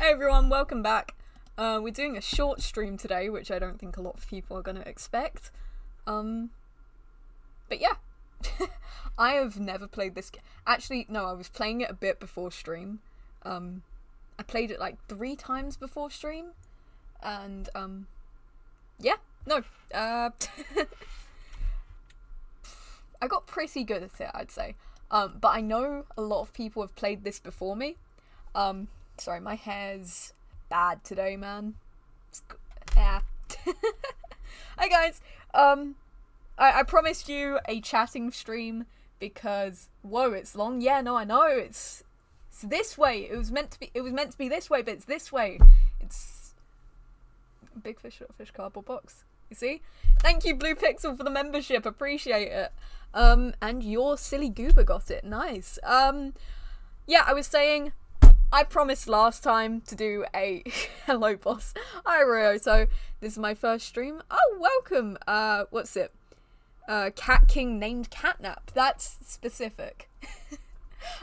Hey everyone, welcome back. We're doing a short stream today, which I don't think a lot of people are going to expect. But yeah. I have never played this game. Actually, no, I was playing it a bit before stream. I played it like 3 times before stream. And, yeah, no. I got pretty good at it, I'd say. But I know a lot of people have played this before me. Sorry, my hair's bad today, man. Yeah. Hi guys. I promised you a chatting stream because whoa, it's long. Yeah, no, I know. It's this way. It was meant to be this way, but it's this way. It's big fish, little fish, cardboard box. You see? Thank you, Blue Pixel, for the membership. Appreciate it. And your silly goober got it. Nice. Yeah, I was saying, I promised last time to do a hello boss. Hi Rio, so this is my first stream. Oh, welcome. What's it? Cat King named Catnap. That's specific.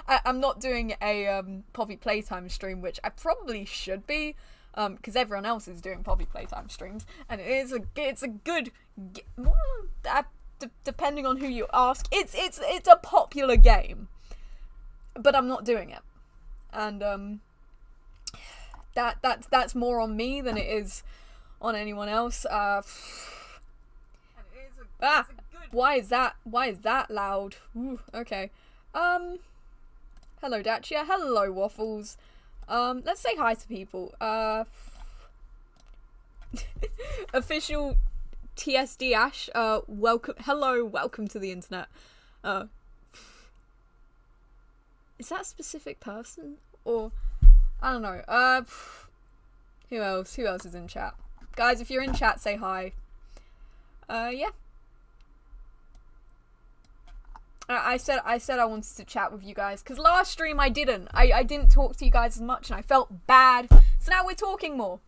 I'm not doing a Poppy Playtime stream, which I probably should be, because everyone else is doing Poppy Playtime streams, and it's a good, depending on who you ask, it's a popular game, but I'm not doing it. And that's more on me than it is on anyone else. Why is that loud? Ooh, okay. Hello Dacia. Hello Waffles. Let's say hi to people. Official TSD Ash. Welcome. Hello. Welcome to the internet. Is that a specific person? Or, I don't know. Who else? Who else is in chat? Guys, if you're in chat, say hi. Yeah. I said I wanted to chat with you guys, because last stream I didn't. I didn't talk to you guys as much, and I felt bad. So now we're talking more.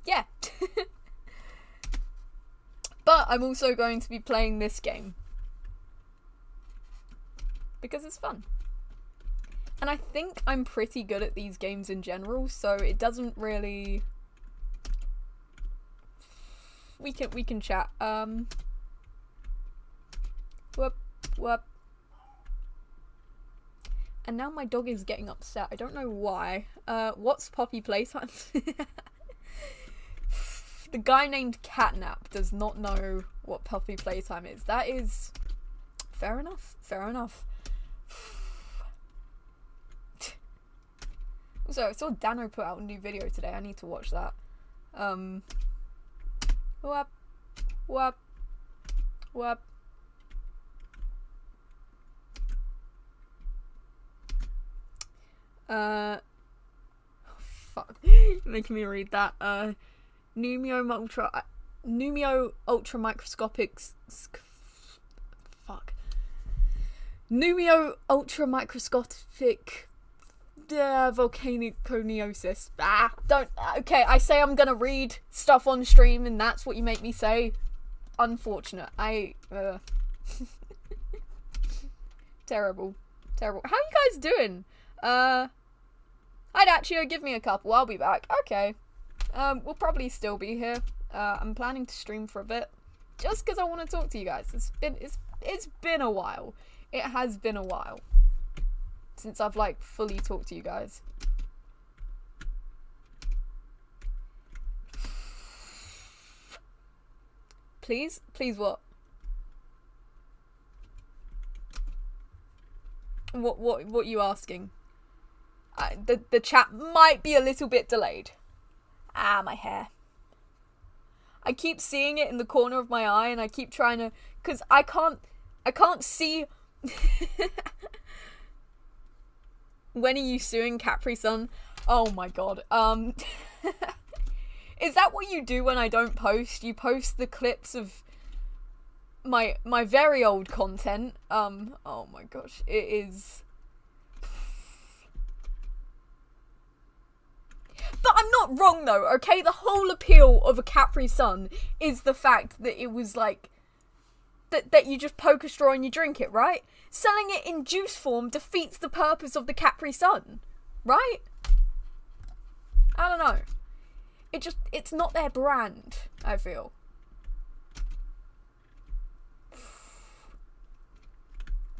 Yeah. But I'm also going to be playing this game. Because it's fun. And I think I'm pretty good at these games in general, so it doesn't really... We can chat. Whoop. And now my dog is getting upset. I don't know why. What's Poppy Playtime? The guy named Catnap does not know what Poppy Playtime is. That is... Fair enough. Fair enough. So I saw Dano put out a new video today. I need to watch that. Whoop. Fuck. Making me read that. Numio ultra microscopic. Fuck. Numio ultra microscopic. Volcaniconeosis. Don't. Okay, I say I'm gonna read stuff on stream, and that's what you make me say. Unfortunate. Terrible. How are you guys doing? Hi Dachio, give me a couple. I'll be back. Okay. We'll probably still be here. I'm planning to stream for a bit, just because I want to talk to you guys. It's been a while. It has been a while since I've like fully talked to you guys. Please what? What are you asking? The chat might be a little bit delayed. My hair. I keep seeing it in the corner of my eye, and I keep trying to, cause I can't see. When are you suing Capri Sun? Oh my god. Is that what you do when I don't post? You post the clips of my very old content. Oh my gosh, it is. But I'm not wrong though, okay? The whole appeal of a Capri Sun is the fact that it was like that you just poke a straw and you drink it, right? Selling it in juice form defeats the purpose of the Capri Sun, right? I don't know. It's not their brand, I feel.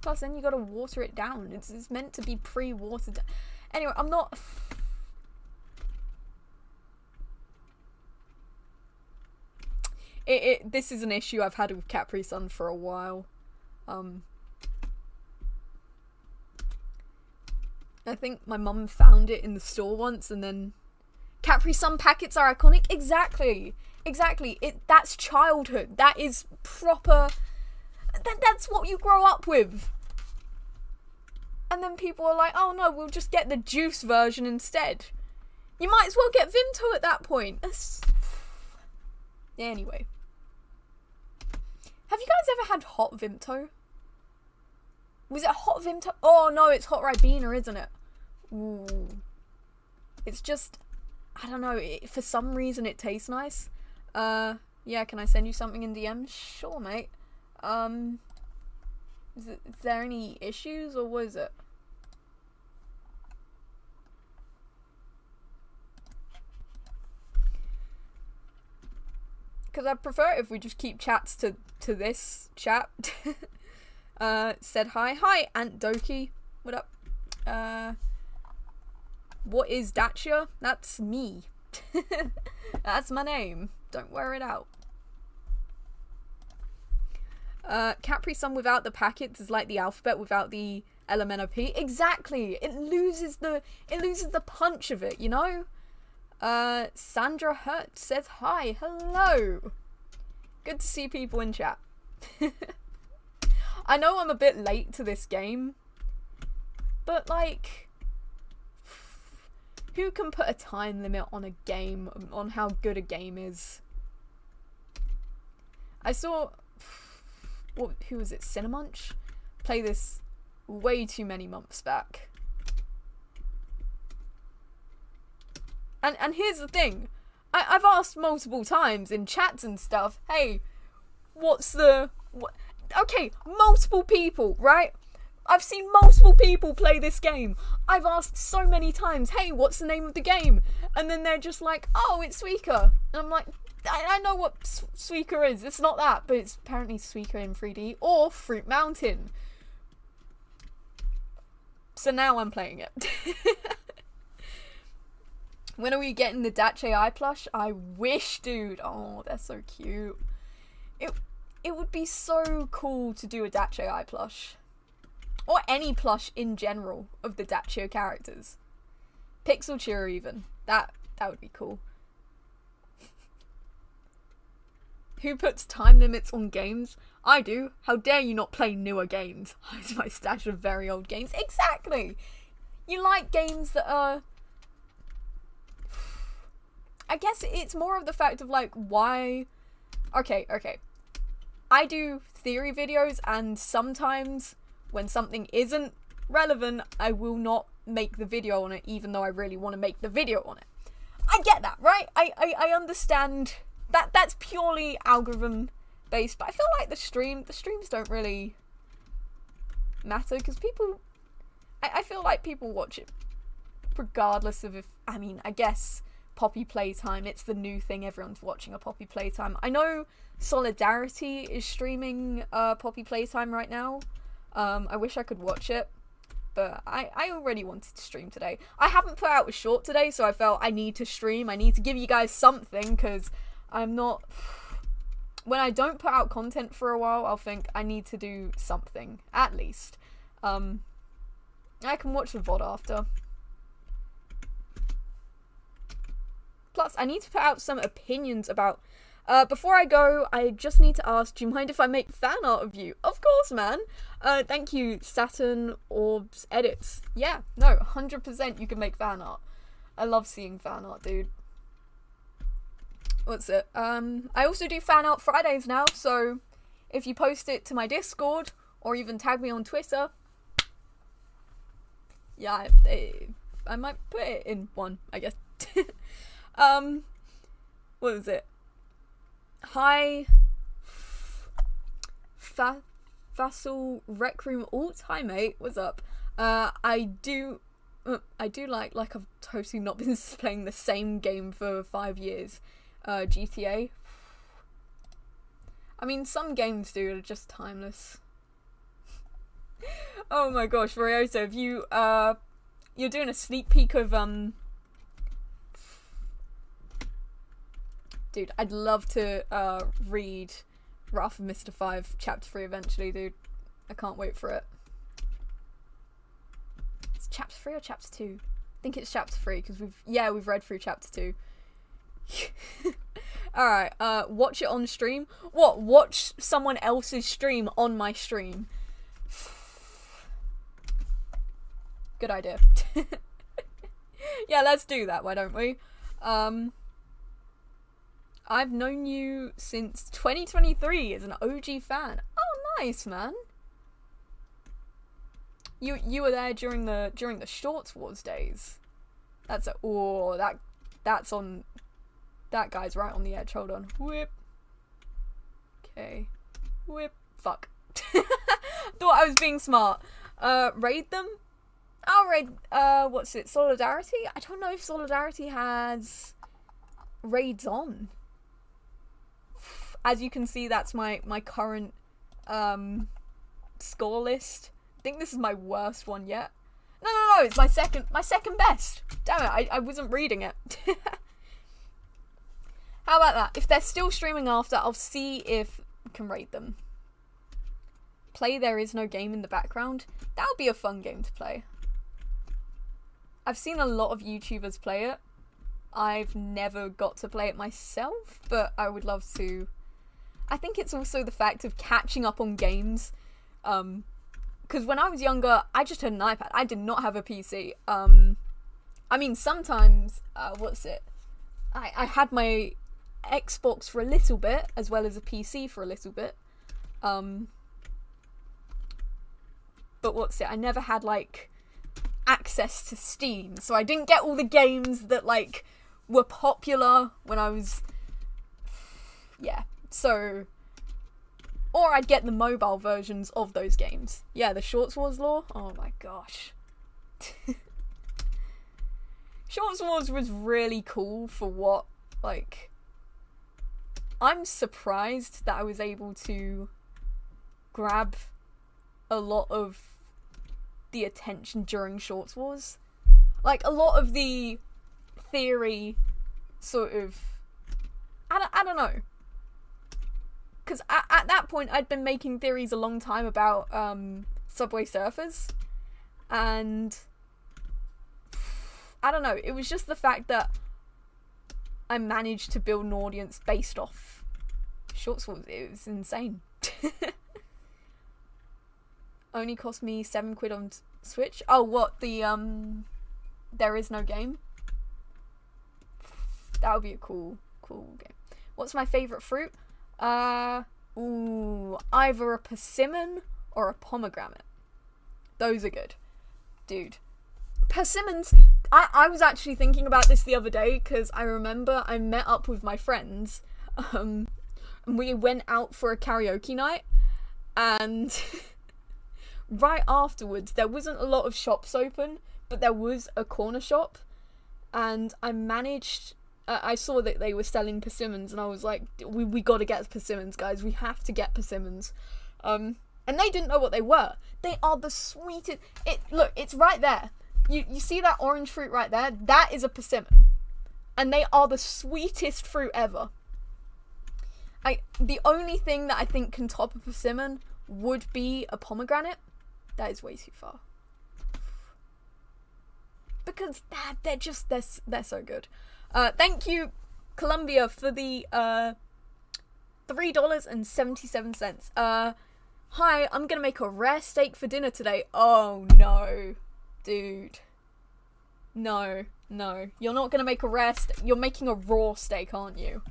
Plus, then you gotta water it down. It's meant to be pre-watered down. Anyway, I'm not... This is an issue I've had with Capri Sun for a while. I think my mum found it in the store once, and then... Capri Sun packets are iconic? Exactly! Exactly. That's childhood. That is proper... That's what you grow up with. And then people are like, oh no, we'll just get the juice version instead. You might as well get Vimto at that point. Anyway. Have you guys ever had hot Vimto? Was it hot Vimto? Oh no, it's hot Ribena, isn't it? Ooh. It's just, I don't know, for some reason it tastes nice. Yeah, can I send you something in DM? Sure, mate. Is there any issues, or what is it? Because I prefer it if we just keep chats to this chat. Said hi. Hi, Aunt Doki. What up? What is Dacia? That's me. That's my name. Don't wear it out. Capri Sun without the packets is like the alphabet without the LMNOP. Exactly. It loses the punch of it, you know? Sandra Hurt says hi. Hello. Good to see people in chat. I know I'm a bit late to this game, but like, who can put a time limit on a game, on how good a game is? I saw, who was it, Cinemunch? Play this way too many months back. And here's the thing, I've asked multiple times in chats and stuff, hey, okay, multiple people, right? I've seen multiple people play this game. I've asked so many times, hey, what's the name of the game? And then they're just like, oh, it's Suika. And I'm like, I know what Suika is. It's not that, but it's apparently Suika in 3D or Fruit Mountain. So now I'm playing it. When are we getting the Dache Eye plush? I wish, dude. Oh, they're so cute. It would be so cool to do a Dache Eye plush. Or any plush in general of the Dachio characters. Pixel Cheer even. That would be cool. Who puts time limits on games? I do. How dare you not play newer games? Hide my stash of very old games. Exactly! You like games that are... I guess it's more of the fact of like, why... Okay. I do theory videos, and sometimes when something isn't relevant, I will not make the video on it, even though I really want to make the video on it. I get that, right? I understand that that's purely algorithm based, but I feel like the streams don't really matter, because people, I feel like people watch it regardless of if, I mean, I guess Poppy Playtime, it's the new thing, everyone's watching a Poppy Playtime. I know Solidarity is streaming Poppy Playtime right now. I wish I could watch it, but I already wanted to stream today. I haven't put out a short today, so I felt I need to stream. I need to give you guys something, because I'm not... When I don't put out content for a while, I'll think I need to do something, at least. I can watch the VOD after. Plus, I need to put out some opinions about... before I go, I just need to ask, do you mind if I make fan art of you? Of course, man. Thank you, Saturn Orbs Edits. Yeah, no, 100% you can make fan art. I love seeing fan art, dude. What's it? I also do fan art Fridays now, so if you post it to my Discord, or even tag me on Twitter, yeah, I might put it in one, I guess. What is it? Hi, Fassel Rec Room Alt. Hi, mate. What's up? I do I do like I've totally not been playing the same game for 5 years. GTA. I mean, some games, dude, are just timeless. Oh my gosh, Ryoto, if you, you're doing a sneak peek of, dude, I'd love to, read Wrath of Mr. 5 Chapter 3 eventually, dude. I can't wait for it. It's Chapter 3 or Chapter 2? I think it's Chapter 3, because we've read through Chapter 2. Alright, watch it on stream? What, watch someone else's stream on my stream? Good idea. Yeah, let's do that, why don't we? I've known you since 2023 as an OG fan. Oh, nice, man. You were there during the Shorts Wars days. That's that's on. That guy's right on the edge. Hold on. Whip. Okay. Whip. Fuck. Thought I was being smart. Raid them? I'll raid, what's it? Solidarity? I don't know if Solidarity has raids on. As you can see, that's my current, score list. I think this is my worst one yet. No, it's my second best. Damn it, I wasn't reading it. How about that? If they're still streaming after, I'll see if I can rate them. Play There Is No Game in the background. That would be a fun game to play. I've seen a lot of YouTubers play it. I've never got to play it myself, but I would love to. I think it's also the fact of catching up on games. Because when I was younger, I just had an iPad. I did not have a PC. I mean, sometimes, what's it? I had my Xbox for a little bit, as well as a PC for a little bit. But what's it? I never had, like, access to Steam, so I didn't get all the games that, like, were popular when I was... Yeah, so... Or I'd get the mobile versions of those games. Yeah, the Shorts Wars lore? Oh my gosh. Shorts Wars was really cool for what, like... I'm surprised that I was able to grab a lot of the attention during Shorts Wars. Like, a lot of the theory sort of... I don't know. Because at that point, I'd been making theories a long time about Subway Surfers. And... I don't know, it was just the fact that I managed to build an audience based off Shorts Wars. It was insane. Only cost me £7 on Switch. Oh, what? The, There Is No Game? That would be a cool game. What's my favourite fruit? Either a persimmon or a pomegranate. Those are good. Dude. Persimmons, I was actually thinking about this the other day, because I remember I met up with my friends, and we went out for a karaoke night, and right afterwards, there wasn't a lot of shops open, but there was a corner shop, and I managed... I saw that they were selling persimmons, and I was like, we gotta get persimmons, guys. We have to get persimmons. And they didn't know what they were. They are the sweetest... Look, it's right there. You see that orange fruit right there? That is a persimmon. And they are the sweetest fruit ever. The only thing that I think can top a persimmon would be a pomegranate. That is way too far. Because they're so good. Thank you, Columbia, for the $3.77. Hi, I'm gonna make a rare steak for dinner today. Oh no, dude. No. You're not gonna make a rare steak. You're making a raw steak, aren't you?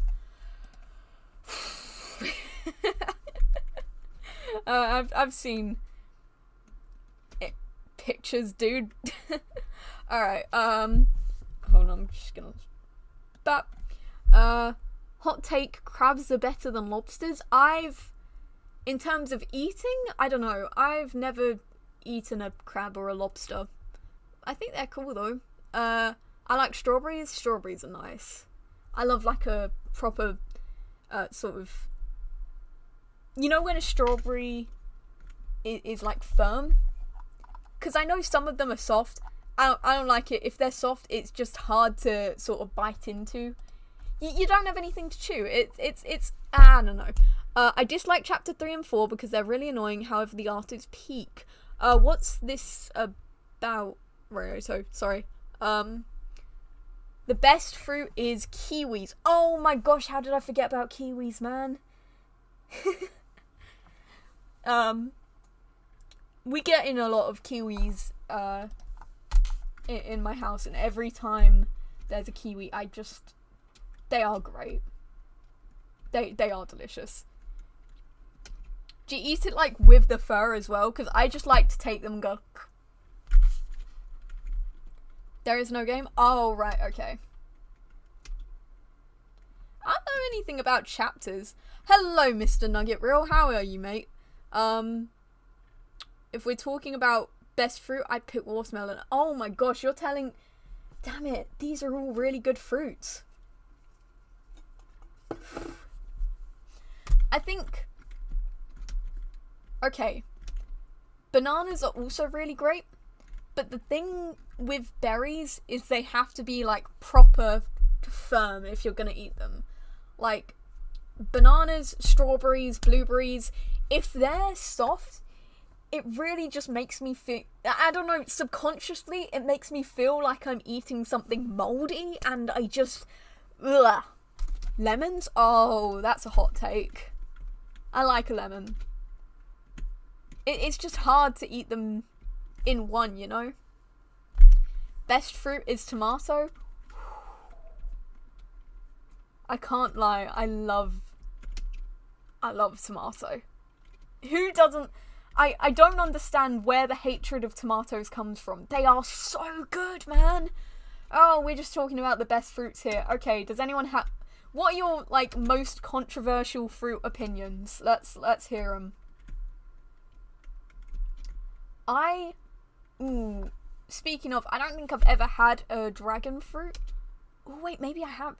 I've seen pictures, dude. Alright, hold on, I'm just gonna... hot take, crabs are better than lobsters. In terms of eating, I don't know, I've never eaten a crab or a lobster. I think they're cool though. I like strawberries. Strawberries are nice. I love like a proper sort of, you know, when a strawberry is like firm, because I know some of them are soft. I don't like it. If they're soft, it's just hard to sort of bite into. You don't have anything to chew. It's I don't know. I dislike chapter 3 and 4 because they're really annoying. However, the art is peak. What's this about? So sorry. The best fruit is kiwis. Oh my gosh, how did I forget about kiwis, man? We get in a lot of kiwis in my house, and every time there's a kiwi, they are great. They are delicious. Do you eat it like with the fur as well? Because I just like to take them and go. There is no game? Oh, right, okay. I don't know anything about chapters. Hello, Mr. Nugget Real. How are you, mate? If we're talking about best fruit, I'd pick watermelon. Oh my gosh, you're telling... Damn it, these are all really good fruits. I think... Okay. Bananas are also really great. But the thing with berries is they have to be, like, proper firm if you're gonna eat them. Like, bananas, strawberries, blueberries, if they're soft, it really just makes me feel... I don't know, subconsciously, it makes me feel like I'm eating something moldy, and I just... Ugh. Lemons? Oh, that's a hot take. I like a lemon. It's just hard to eat them in one, you know? Best fruit is tomato. I can't lie, I love tomato. Who doesn't... I don't understand where the hatred of tomatoes comes from. They are so good, man. Oh, we're just talking about the best fruits here. Okay, does anyone have... What are your, like, most controversial fruit opinions? Let's hear them. Speaking of, I don't think I've ever had a dragon fruit. Oh, wait, maybe I have.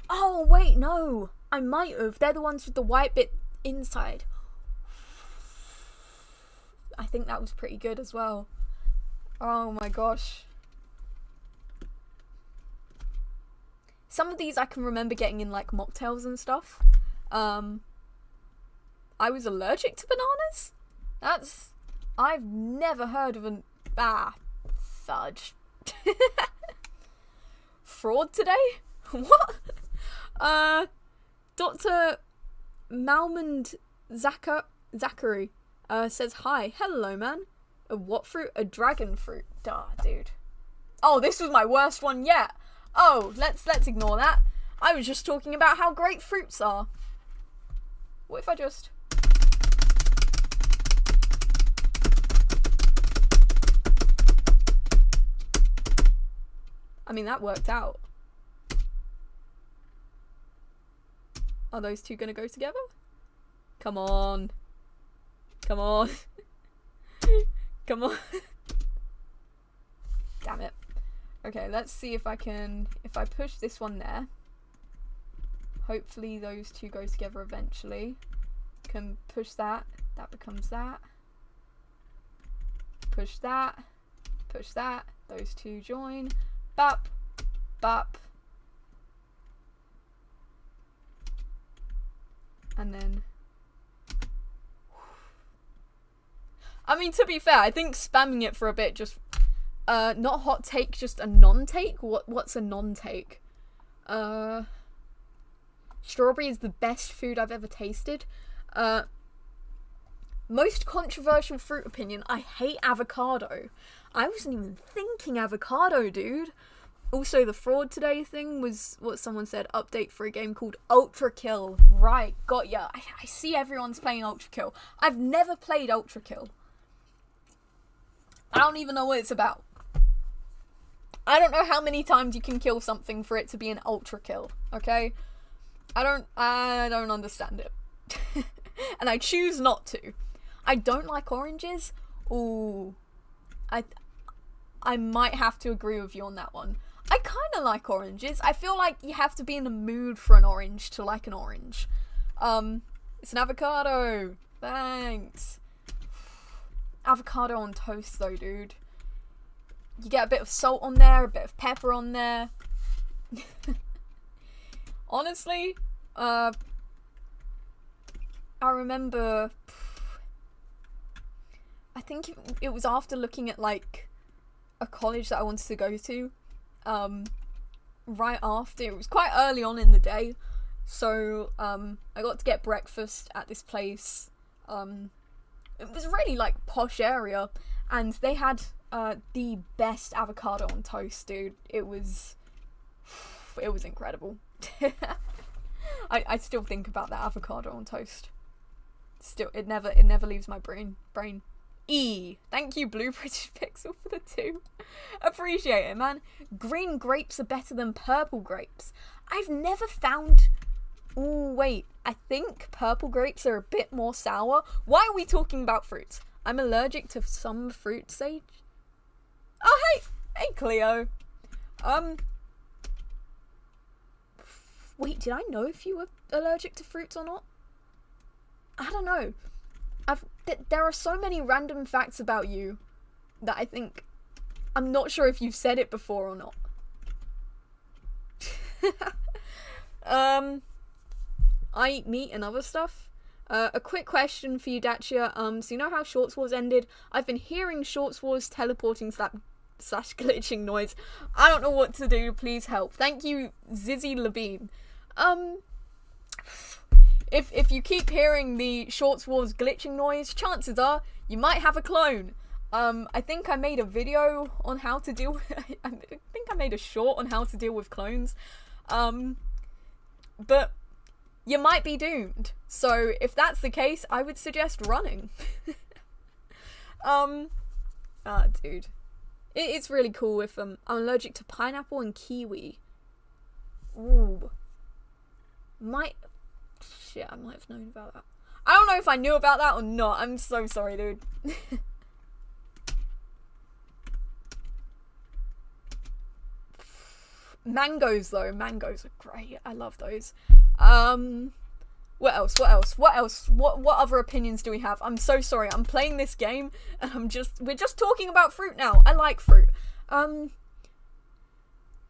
Oh, wait, no. I might have. They're the ones with the white bit inside. I think that was pretty good as well. Oh my gosh. Some of these I can remember getting in like mocktails and stuff. I was allergic to bananas? I've never heard of an... fudge. Fraud today? What? Dr. Malmond Zachary says hi. Hello, man. A what fruit? A dragon fruit. Duh, dude. Oh, this was my worst one yet. Oh, let's ignore that. I was just talking about how great fruits are. What if I just... I mean, that worked out. Are those two gonna go together? Come on. Come on. Come on. Damn it. Okay, let's see if I can... If I push this one there. Hopefully those two go together eventually. Can push that. That becomes that. Push that. Push that. Those two join. Bop. Bop. And then... I mean, to be fair, I think spamming it for a bit just... not hot take, just a non-take? What's a non-take? Strawberry is the best food I've ever tasted. Most controversial fruit opinion, I hate avocado. I wasn't even thinking avocado, dude. Also, the fraud today thing was what someone said, update for a game called Ultra Kill. Right, got ya. I see everyone's playing Ultra Kill. I've never played Ultra Kill. I don't even know what it's about. I don't know how many times you can kill something for it to be an ultra kill, okay? I don't understand it. And I choose not to. I don't like oranges. Ooh. I might have to agree with you on that one. I kind of like oranges. I feel like you have to be in the mood for an orange to like an orange. It's an avocado. Thanks. Avocado on toast though, dude. You get a bit of salt on there, a bit of pepper on there. Honestly, I remember, I think it was after looking at like a college that I wanted to go to, right after, it was quite early on in the day, so I got to get breakfast at this place. It was really like posh area, and they had the best avocado on toast, dude. It was incredible. I still think about that avocado on toast. Still, it never leaves my brain. Thank you, Blue British Pixel, for the 2. Appreciate it, man. Green grapes are better than purple grapes. I've never found... Ooh, wait. I think purple grapes are a bit more sour. Why are we talking about fruits? I'm allergic to some fruit, Sage. Oh, hey, Cleo. Wait, did I know if you were allergic to fruits or not? I don't know. There are so many random facts about you that I think... I'm not sure if you've said it before or not. I eat meat and other stuff. A quick question for you, Dacia. So you know how Shorts Wars ended? I've been hearing Shorts Wars teleporting / glitching noise. I don't know what to do. Please help. Thank you, Zizzy Labine. If you keep hearing the Shorts Wars glitching noise, chances are you might have a clone. I think I made a video on how to deal with... I think I made a short on how to deal with clones. But you might be doomed. So if that's the case, I would suggest running. Dude. It's really cool if I'm allergic to pineapple and kiwi. Ooh. Shit, I might have known about that. I don't know if I knew about that or not. I'm so sorry, dude. Mangoes, though. Mangoes are great. I love those. What else? What other opinions do we have? I'm so sorry. I'm playing this game and we're just talking about fruit now. I like fruit.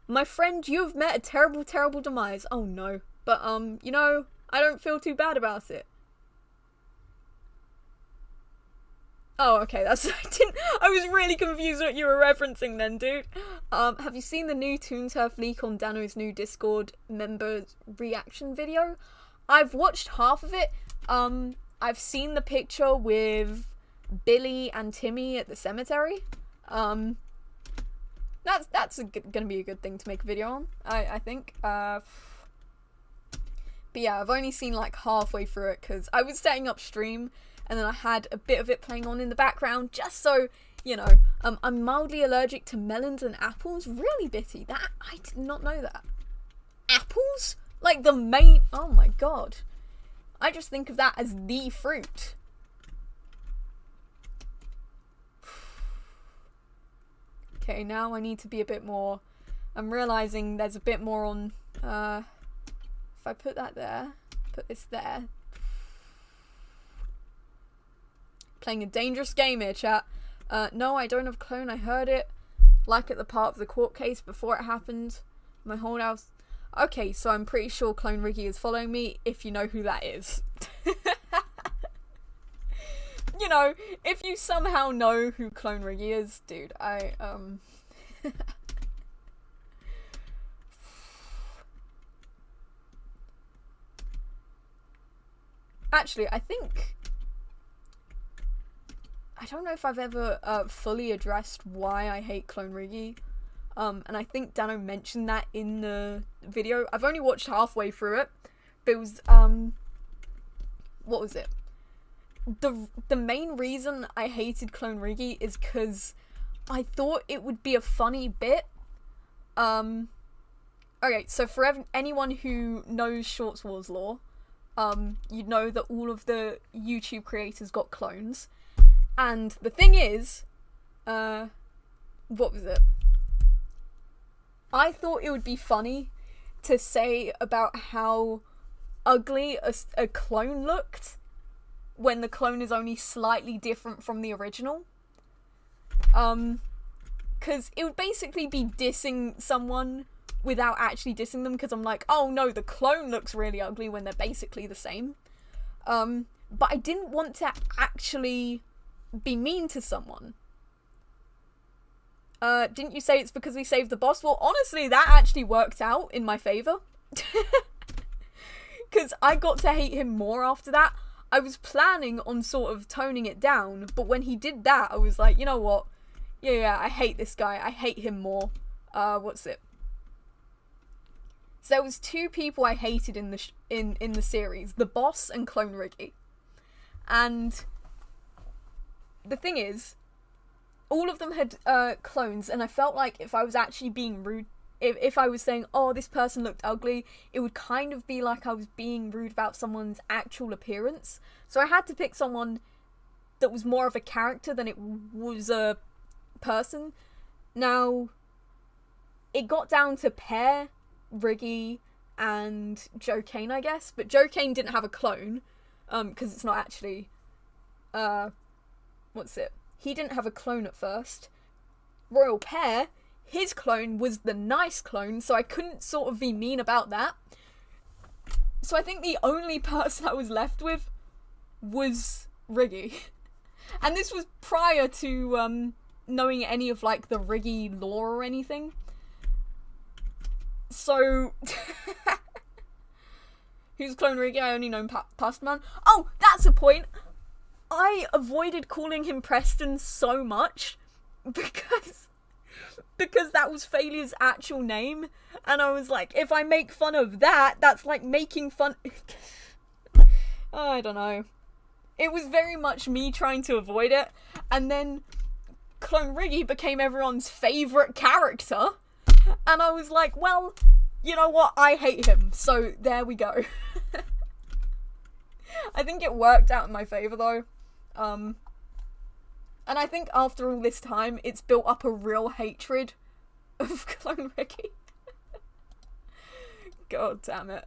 My friend, you've met a terrible, terrible demise. Oh no. But, you know, I don't feel too bad about it. Oh, okay, I was really confused what you were referencing then, dude. Have you seen the new Toonturf leak on Dano's new Discord members reaction video? I've watched half of it. I've seen the picture with Billy and Timmy at the cemetery. That's gonna be a good thing to make a video on, I think. But yeah, I've only seen like halfway through it because I was setting up stream and then I had a bit of it playing on in the background just so, you know, I'm mildly allergic to melons and apples. Really bitty. That, I did not know that. Apples? Like the main, oh my god. I just think of that as the fruit. Okay, now I need to be a bit more, I'm realising there's a bit more on, if I put that there, put this there. Playing a dangerous game here, chat. No, I don't have clone, I heard it. Like at the part of the court case before it happened. My whole house. Okay, so I'm pretty sure Clone Riggy is following me, if you know who that is. You know, if you somehow know who Clone Riggy is, dude, Actually, I think... I don't know if I've ever fully addressed why I hate Clone Riggy. And I think Dano mentioned that in the video. I've only watched halfway through it. But it was, what was it? The main reason I hated Clone Riggy is because I thought it would be a funny bit. Okay, so for anyone who knows Shorts Wars lore, you'd know that all of the YouTube creators got clones. And the thing is, what was it? I thought it would be funny to say about how ugly a clone looked when the clone is only slightly different from the original. Because it would basically be dissing someone without actually dissing them, because I'm like, oh no, the clone looks really ugly when they're basically the same. But I didn't want to actually be mean to someone. Didn't you say it's because we saved the boss? Well, honestly, that actually worked out in my favour. Because I got to hate him more after that. I was planning on sort of toning it down, but when he did that, I was like, you know what? Yeah, I hate this guy. I hate him more. What's it? So there was two people I hated in the in the series, the boss and Clone Riggy. And the thing is, all of them had clones, and I felt like if I was actually being rude, if I was saying, oh, this person looked ugly, it would kind of be like I was being rude about someone's actual appearance. So I had to pick someone that was more of a character than it was a person. Now, it got down to Pear, Riggy, and Joe Kane, I guess. But Joe Kane didn't have a clone, because it's not actually, what's it? He didn't have a clone at first. Royal Pear, his clone was the nice clone, so I couldn't sort of be mean about that. So I think the only person I was left with was Riggy. And this was prior to knowing any of like the Riggy lore or anything. So who's Clone Riggy? I only know Pastman. Oh, that's a point. I avoided calling him Preston so much because that was Failure's actual name, and I was like, if I make fun of that, that's like making fun. I don't know. It was very much me trying to avoid it, and then Clone Riggy became everyone's favourite character, and I was like, well, you know what, I hate him, so there we go. I think it worked out in my favour though. And I think after all this time, it's built up a real hatred of Clone Riggy. God damn it.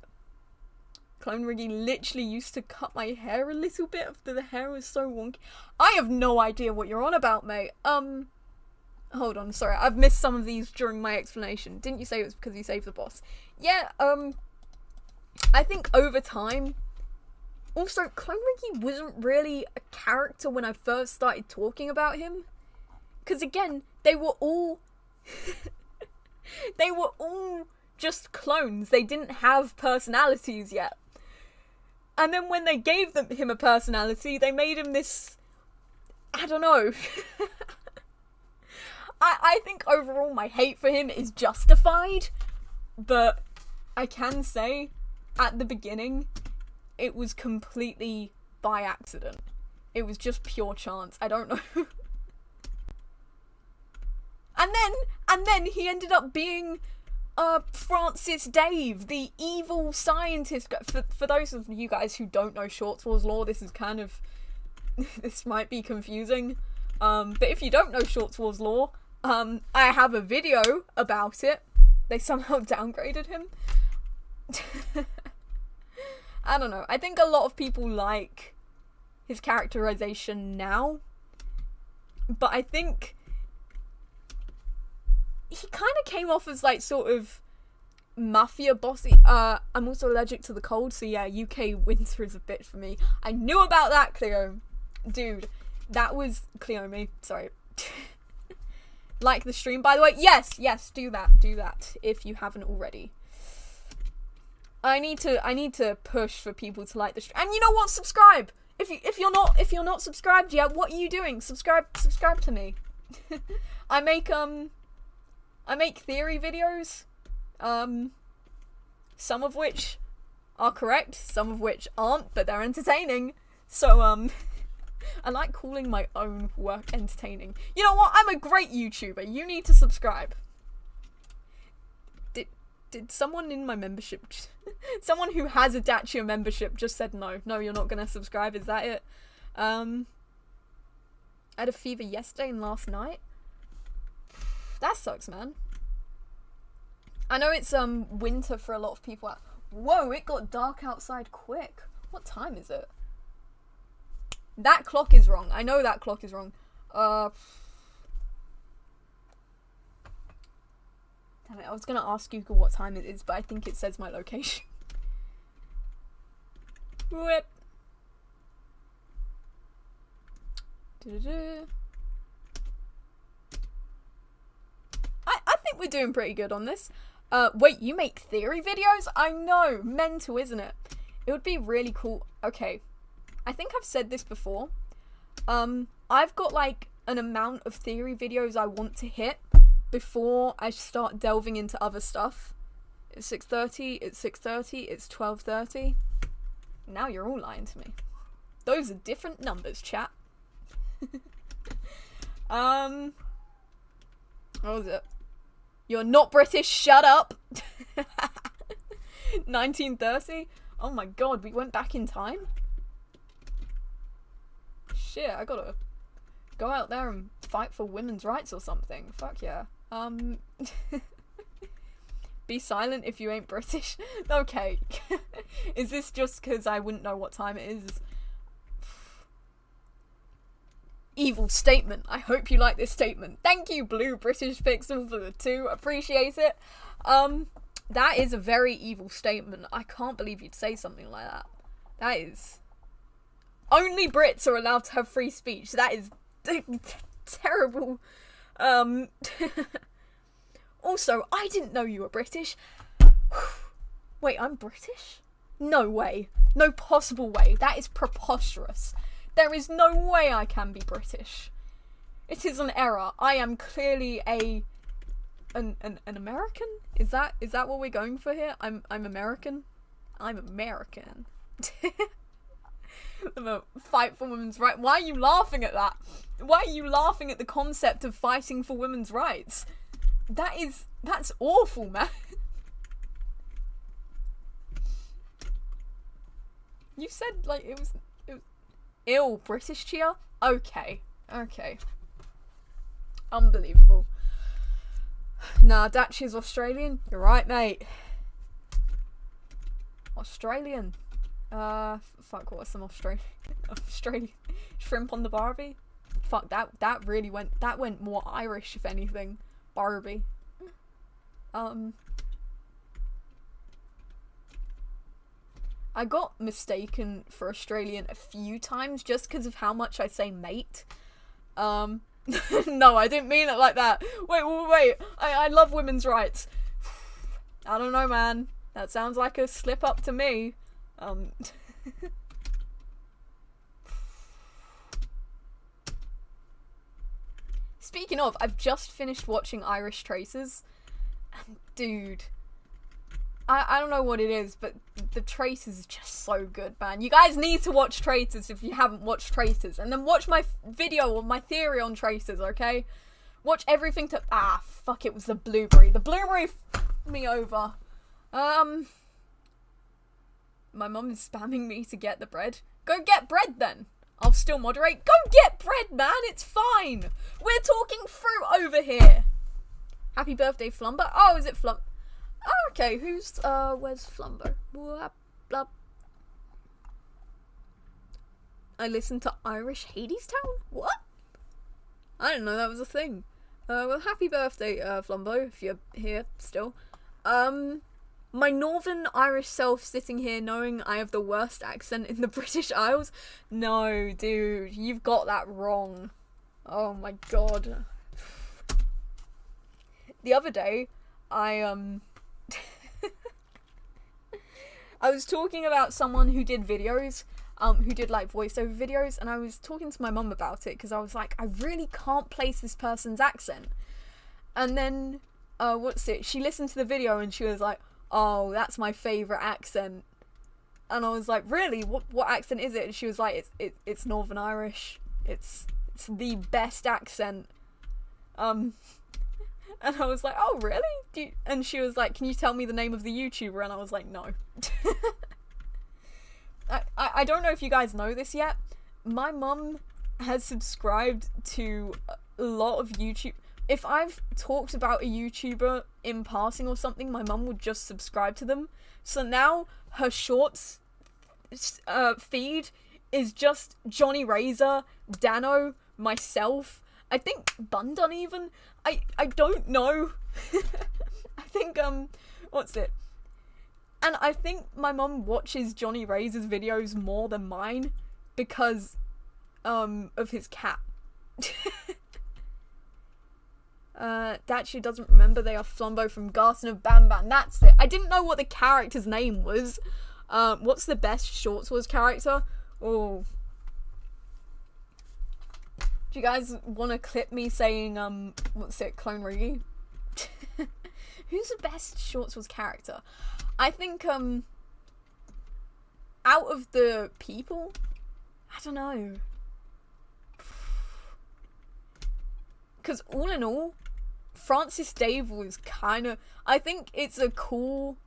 Clone Riggy literally used to cut my hair a little bit after the hair was so wonky. I have no idea what you're on about, mate. Hold on, sorry, I've missed some of these during my explanation. Didn't you say it was because you saved the boss? Yeah, I think over time. Also, Clone Riggy wasn't really a character when I first started talking about him. Because again, they were all just clones. They didn't have personalities yet. And then when they gave him a personality, they made him this, I don't know. I think overall my hate for him is justified. But I can say, at the beginning, it was completely by accident. It was just pure chance. I don't know. And then he ended up being Francis Dave, the evil scientist. For those of you guys who don't know Short Wars lore, this is kind of this might be confusing. But if you don't know Short Wars lore, I have a video about it. They somehow downgraded him. I don't know. I think a lot of people like his characterization now. But I think he kind of came off as like sort of mafia bossy. I'm also allergic to the cold, so yeah, UK winter is a bit for me. I knew about that, Cleo. Dude, that was Cleome. Sorry. Like the stream, by the way. Yes, do that if you haven't already. I need to push for people to like the stream. And you know what? Subscribe. If you're not subscribed yet, what are you doing? Subscribe to me. I make theory videos. Some of which are correct, some of which aren't, but they're entertaining. So I like calling my own work entertaining. You know what? I'm a great YouTuber. You need to subscribe. Did someone in my membership, someone who has a Dacia membership just said no, you're not gonna subscribe, is that it? I had a fever yesterday and last night. That sucks, man. I know it's winter for a lot of people. Whoa, it got dark outside quick. What time is it? That clock is wrong. I know that clock is wrong. Damn it, I was gonna ask Google what time it is, but I think it says my location. Whip. I think we're doing pretty good on this. Wait, you make theory videos? I know, mental, isn't it? It would be really cool. Okay, I think I've said this before. I've got like an amount of theory videos I want to hit before I start delving into other stuff. It's 6:30, it's 6:30, it's 12:30. Now you're all lying to me. Those are different numbers, chat. What was it? You're not British, shut up! 1930? Oh my god, we went back in time? Shit, I gotta go out there and fight for women's rights or something. Fuck yeah. Be silent if you ain't British. Okay. Is this just because I wouldn't know what time it is? Evil statement. I hope you like this statement. Thank you, Blue British Pixel, for the 2. Appreciate it. That is a very evil statement. I can't believe you'd say something like that. That is... Only Brits are allowed to have free speech. That is terrible. Also, I didn't know you were British. Wait, I'm British? No way. No possible way. That is preposterous. There is no way I can be British. It is an error. I am clearly an American? Is that what we're going for here? I'm American? I'm American. I'm a fight for women's rights. Why are you laughing at that? Why are you laughing at the concept of fighting for women's rights? That's awful, man. You said like it was ill British cheer? Okay. Unbelievable. Nah, Dutch is Australian. You're right, mate. Australian. Fuck, what's some Australian shrimp on the Barbie? Fuck, that really went more Irish, if anything. Barbie. I got mistaken for Australian a few times just because of how much I say mate. No, I didn't mean it like that. Wait. I love women's rights. I don't know, man. That sounds like a slip up to me. Speaking of, I've just finished watching Irish Traces. And dude, I don't know what it is, but the Traces is just so good, man. You guys need to watch Traces if you haven't watched Traces. And then watch my video or my theory on Traces, okay? Watch everything to... Ah, fuck, it was the blueberry. The blueberry f***ed me over. My mum is spamming me to get the bread. Go get bread, then. I'll still moderate. Go get bread, man. It's fine. We're talking fruit over here. Happy birthday, Flumber. Oh, is it Flum... Oh, okay, who's, where's Flumber? Blah, blah. I listened to Irish Hadestown? What? I didn't know that was a thing. Well, happy birthday, Flumbo, if you're here still. My Northern Irish self sitting here knowing I have the worst accent in the British Isles? No, dude, you've got that wrong. Oh my god. The other day, I was talking about someone who did videos, who did like voiceover videos, and I was talking to my mum about it because I was like, I really can't place this person's accent. And then, she listened to the video and she was like, oh, that's my favourite accent. And I was like, really? What accent is it? And she was like, it's Northern Irish. It's the best accent. And I was like, oh, really? And she was like, can you tell me the name of the YouTuber? And I was like, no. I don't know if you guys know this yet. My mum has subscribed to a lot of YouTube... if I've talked about a YouTuber in passing or something, my mum would just subscribe to them. So now her shorts feed is just Johnny Razor, Dano, myself, I think Bundun even. I don't know. I think what's it? And I think my mum watches Johnny Razor's videos more than mine because of his cat. Dachi doesn't remember they are Flumbo from Garson of Banban. That's it. I didn't know what the character's name was. What's the best Shorts Wars character? Oh. Do you guys want to clip me saying, what's it, Clone Rigi? Who's the best Shorts Wars character? I think, out of the people, I don't know. Because all in all, Francis Dave was kind of... I think it's a cool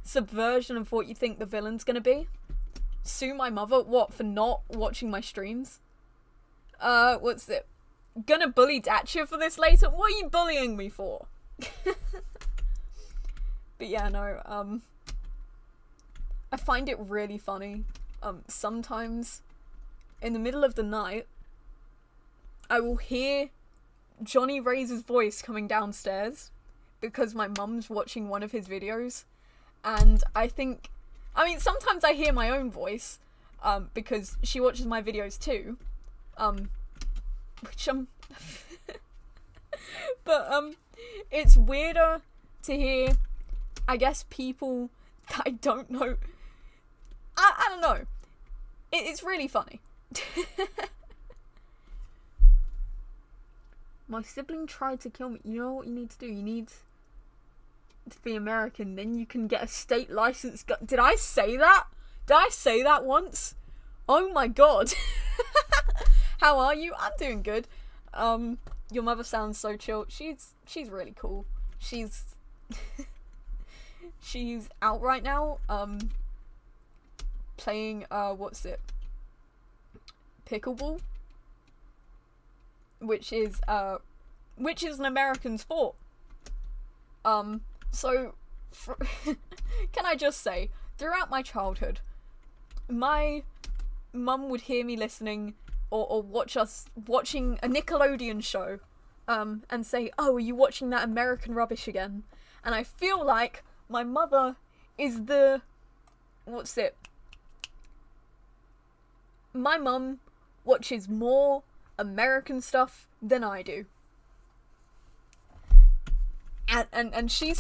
subversion of what you think the villain's gonna be. Sue my mother? What, for not watching my streams? What's it? Gonna bully Dacia for this later? What are you bullying me for? But yeah, no, I find it really funny. Sometimes, in the middle of the night, I will hear Johnny Razor's voice coming downstairs because my mum's watching one of his videos, and I mean, sometimes I hear my own voice, because she watches my videos too, which but, it's weirder to hear, I guess, people that I don't know. I don't know. It's really funny. My sibling tried to kill me. You know what you need to do? You need to be American, then you can get a state license gun. Did I say that? Did I say that once? Oh my god. How are you? I'm doing good. Your mother sounds so chill. She's really cool. She's out right now, playing, what's it? Pickleball? Which is an American sport. So, can I just say, throughout my childhood, my mum would hear me listening or watching a Nickelodeon show, and say, "Oh, are you watching that American rubbish again?" And I feel like my mother is the... what's it? My mum watches more American stuff than I do. And she'd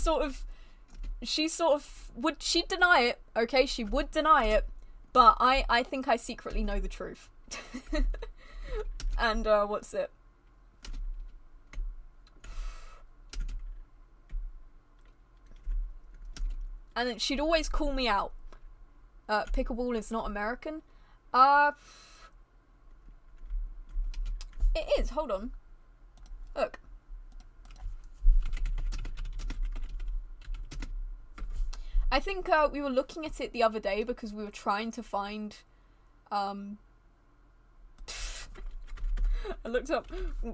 deny it, okay? She would deny it, but I think I secretly know the truth. And, what's it? And then she'd always call me out. Pickleball is not American. It is, hold on. Look. I think we were looking at it the other day because we were trying to find I looked up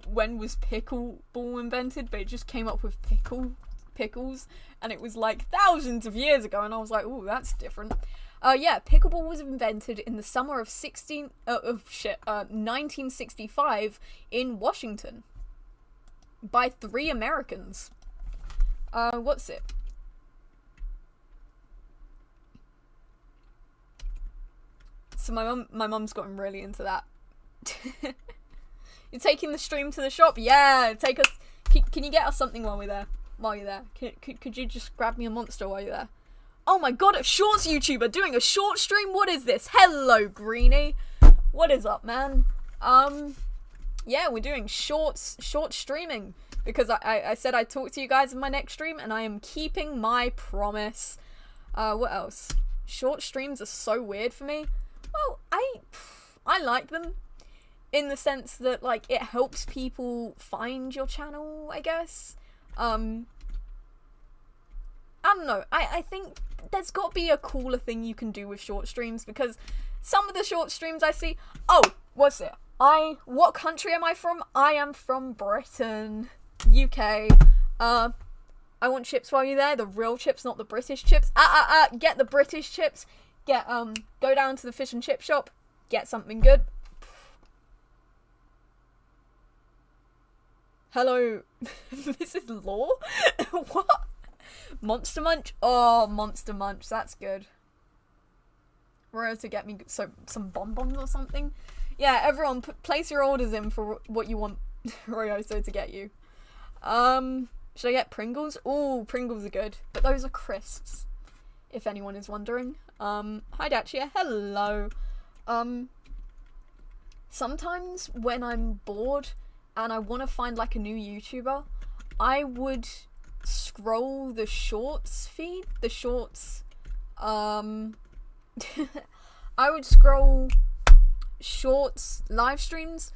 when was pickleball invented, but it just came up with pickles, and it was like thousands of years ago, and I was like, ooh, that's different. Yeah, pickleball was invented in the summer of 1965 in Washington by 3 Americans. What's it? So my mum's gotten really into that. You're taking the stream to the shop? Yeah, take us. Can you get us something while we're there? While you're there, could you just grab me a monster while you're there? Oh my god, a shorts YouTuber doing a short stream? What is this? Hello, Greenie. What is up, man? Yeah, we're doing short streaming because I said I'd talk to you guys in my next stream, and I am keeping my promise. What else? Short streams are so weird for me. Well, I like them in the sense that, like, it helps people find your channel, I guess. I don't know. I think there's got to be a cooler thing you can do with short streams, because some of the short streams I see... Oh, what's it? What country am I from? I am from Britain. UK. I want chips while you're there. The real chips, not the British chips. Get the British chips. Go down to the fish and chip shop. Get something good. Hello. This is law? What? Monster Munch? Oh, Monster Munch. That's good. Royo to get me some bonbons or something. Yeah, everyone, place your orders in for what you want Royoso to get you. Should I get Pringles? Ooh, Pringles are good. But those are crisps, if anyone is wondering. Hi Dachia, hello. Sometimes when I'm bored and I want to find like a new YouTuber, I would scroll the shorts feed. The shorts, I would scroll shorts live streams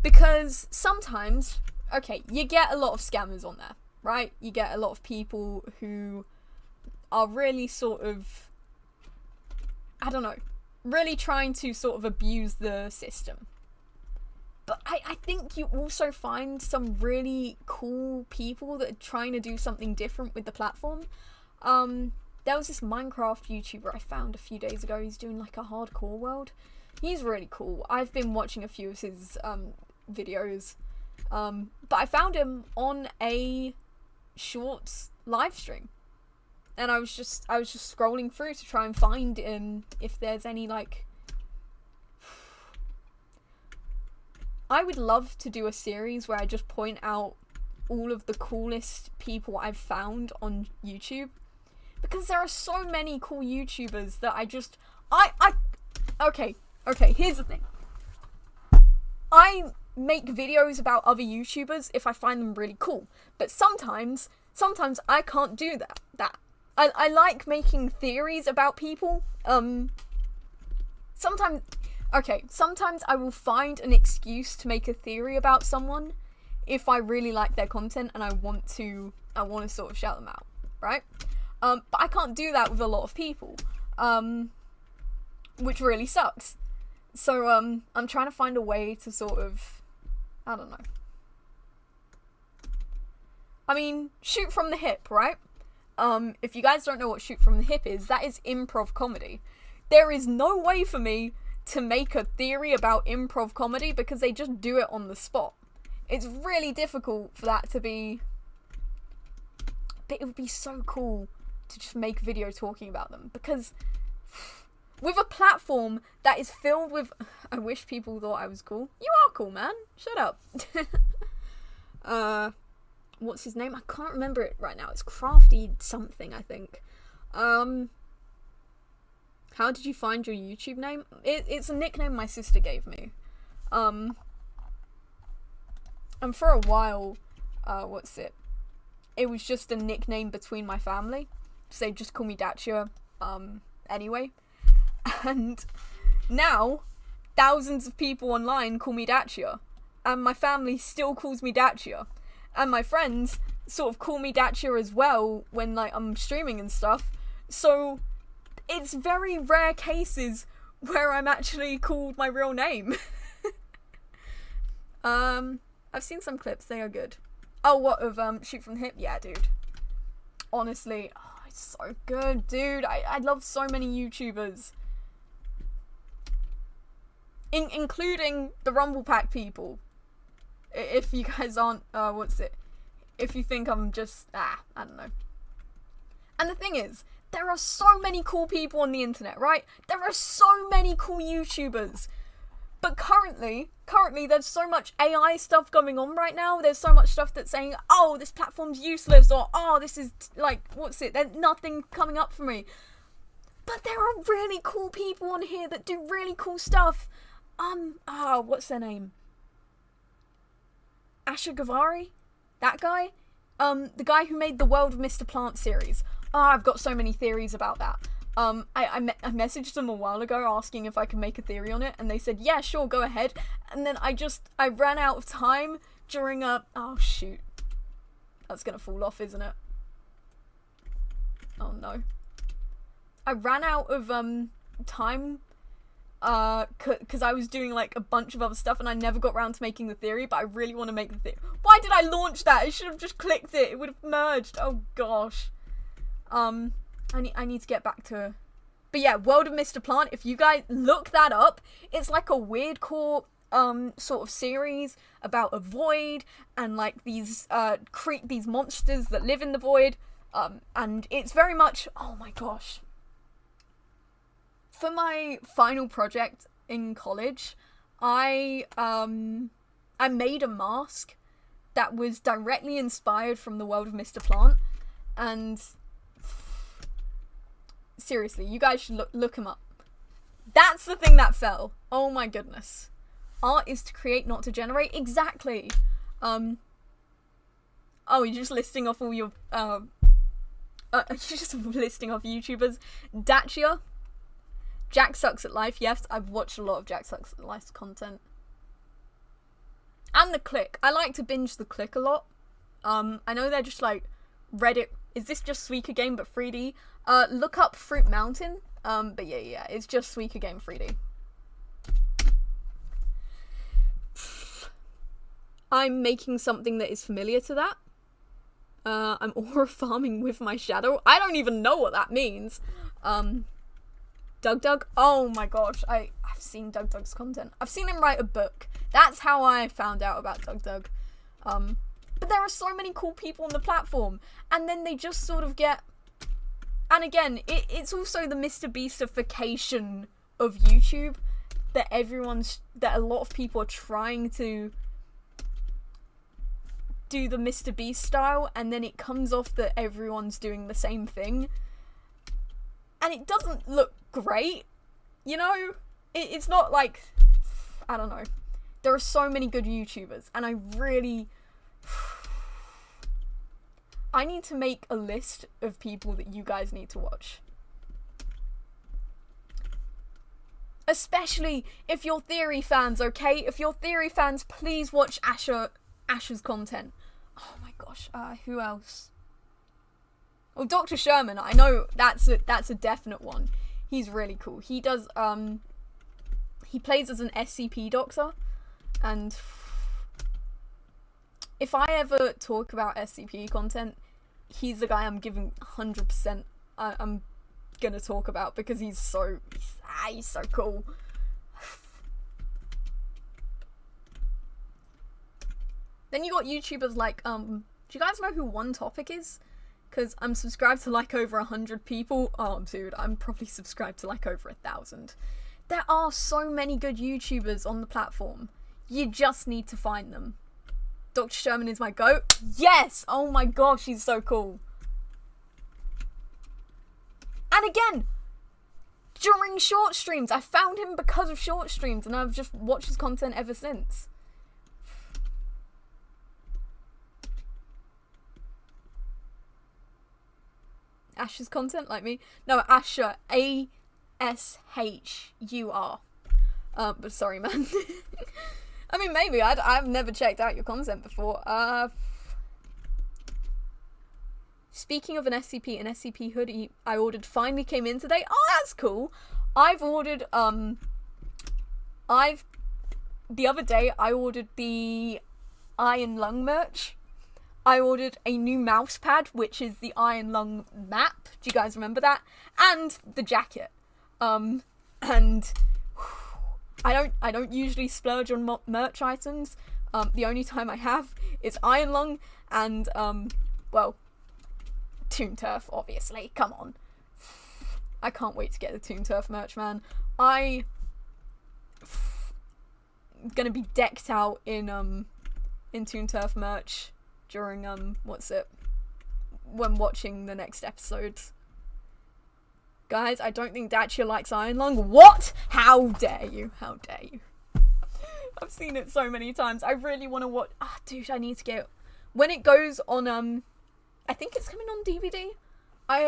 because sometimes, okay, you get a lot of scammers on there, right? You get a lot of people who are really sort of, I don't know, really trying to sort of abuse the system. But I think you also find some really cool people that are trying to do something different with the platform. There was this Minecraft YouTuber I found a few days ago. He's doing like a hardcore world. He's really cool. I've been watching a few of his videos. But I found him on a shorts live stream. And I was just scrolling through to try and find if there's any like, I would love to do a series where I just point out all of the coolest people I've found on YouTube, because there are so many cool YouTubers that okay, here's the thing. I make videos about other YouTubers if I find them really cool, but sometimes I can't do that. I like making theories about people. Sometimes I will find an excuse to make a theory about someone if I really like their content and I want to sort of shout them out, right? But I can't do that with a lot of people, which really sucks. So I'm trying to find a way to sort of, I don't know. I mean, shoot from the hip, right? If you guys don't know what shoot from the hip is, that is improv comedy. There is no way for me to make a theory about improv comedy because they just do it on the spot. It's really difficult for that to be, but it would be so cool to just make a video talking about them, because with a platform that is filled with, I wish people thought I was cool. You are cool, man. Shut up. What's his name? I can't remember it right now. It's Crafty something, I think. How did you find your YouTube name? It's a nickname my sister gave me. And for a while, it was just a nickname between my family. So they just call me Dachia, anyway. And now, thousands of people online call me Dachia. And my family still calls me Dachia. And my friends sort of call me Dachia as well when like I'm streaming and stuff. So it's very rare cases where I'm actually called my real name. I've seen some clips, they are good. Oh, what, of Shoot from the Hip? Yeah, dude. Honestly, oh, it's so good, dude. I love so many YouTubers. Including the Rumble Pack people. If you guys aren't, if you think I'm just, I don't know. And the thing is, there are so many cool people on the internet, right? There are so many cool YouTubers. But currently, there's so much AI stuff going on right now. There's so much stuff that's saying, oh, this platform's useless, or, oh, this is, like, there's nothing coming up for me. But there are really cool people on here that do really cool stuff. What's their name? Asher Gavari? That guy? The guy who made the World of Mr. Plant series. I've got so many theories about that. I messaged them a while ago asking if I could make a theory on it, and they said, yeah, sure, go ahead. And then I ran out of time during oh shoot. That's gonna fall off, isn't it? Oh no. I ran out of, time because I was doing like a bunch of other stuff and I never got around to making the theory, but I really want to make the theory. Why did I launch that? I should have just clicked it. It would have merged. Oh gosh. I need to get back to... But yeah, World of Mr. Plant, if you guys look that up, it's like a weird core sort of series about a void and like these these monsters that live in the void, and it's very much, oh my gosh. For my final project in college, I made a mask that was directly inspired from the World of Mr. Plant, and seriously, you guys should look him up. That's the thing that fell. Oh my goodness. Art is to create, not to generate. Exactly. Oh, you're just listing off all your you're just listing off YouTubers. Dacia. Jack Sucks at Life. Yes, I've watched a lot of Jack Sucks at Life's content. And The Click. I like to binge The Click a lot. I know they're just like Reddit. Is this just Suika Game but 3D? Look up Fruit Mountain. But yeah, it's just Suika Game 3D. I'm making something that is familiar to that. I'm aura farming with my shadow. I don't even know what that means. Doug. Oh my gosh, I've seen Doug's content. I've seen him write a book. That's how I found out about Doug. But there are so many cool people on the platform, and then they just sort of get... And again, it's also the Mr. Beastification of YouTube that a lot of people are trying to do the Mr. Beast style, and then it comes off that everyone's doing the same thing. And it doesn't look great, you know? It's not like... I don't know. There are so many good YouTubers, and I need to make a list of people that you guys need to watch. Especially if you're Theory fans, okay? If you're Theory fans, please watch Asher's content. Oh my gosh, who else? Well, Dr. Sherman, I know that's a definite one. He's really cool. He does, he plays as an SCP doctor, and if I ever talk about SCP content, he's the guy I'm giving 100% I'm gonna talk about, because he's so cool. Then you got YouTubers like, do you guys know who One Topic is? Because I'm subscribed to like over 100 people. Oh, dude, I'm probably subscribed to like over 1,000. There are so many good YouTubers on the platform. You just need to find them. Dr. Sherman is my goat. Yes! Oh my gosh, he's so cool. And again, during short streams, I found him because of short streams, and I've just watched his content ever since. Asher's content, like me? No, Asher. A-S-H-U-R. But sorry, man. I mean, maybe. I've never checked out your content before. Speaking of an SCP hoodie I ordered finally came in today. Oh, that's cool. I've ordered, the other day, I ordered the Iron Lung merch. I ordered a new mouse pad, which is the Iron Lung map. Do you guys remember that? And the jacket. And I don't usually splurge on merch items. The only time I have is Iron Lung and, well, Toon Turf, obviously. Come on. I can't wait to get the Toon Turf merch, man. I'm gonna be decked out in Toon Turf merch during, when watching the next episodes. Guys, I don't think Dacia likes Iron Lung. What? How dare you? How dare you? I've seen it so many times. I really want to watch... Ah, dude, I need to get... When it goes on, I think it's coming on DVD. I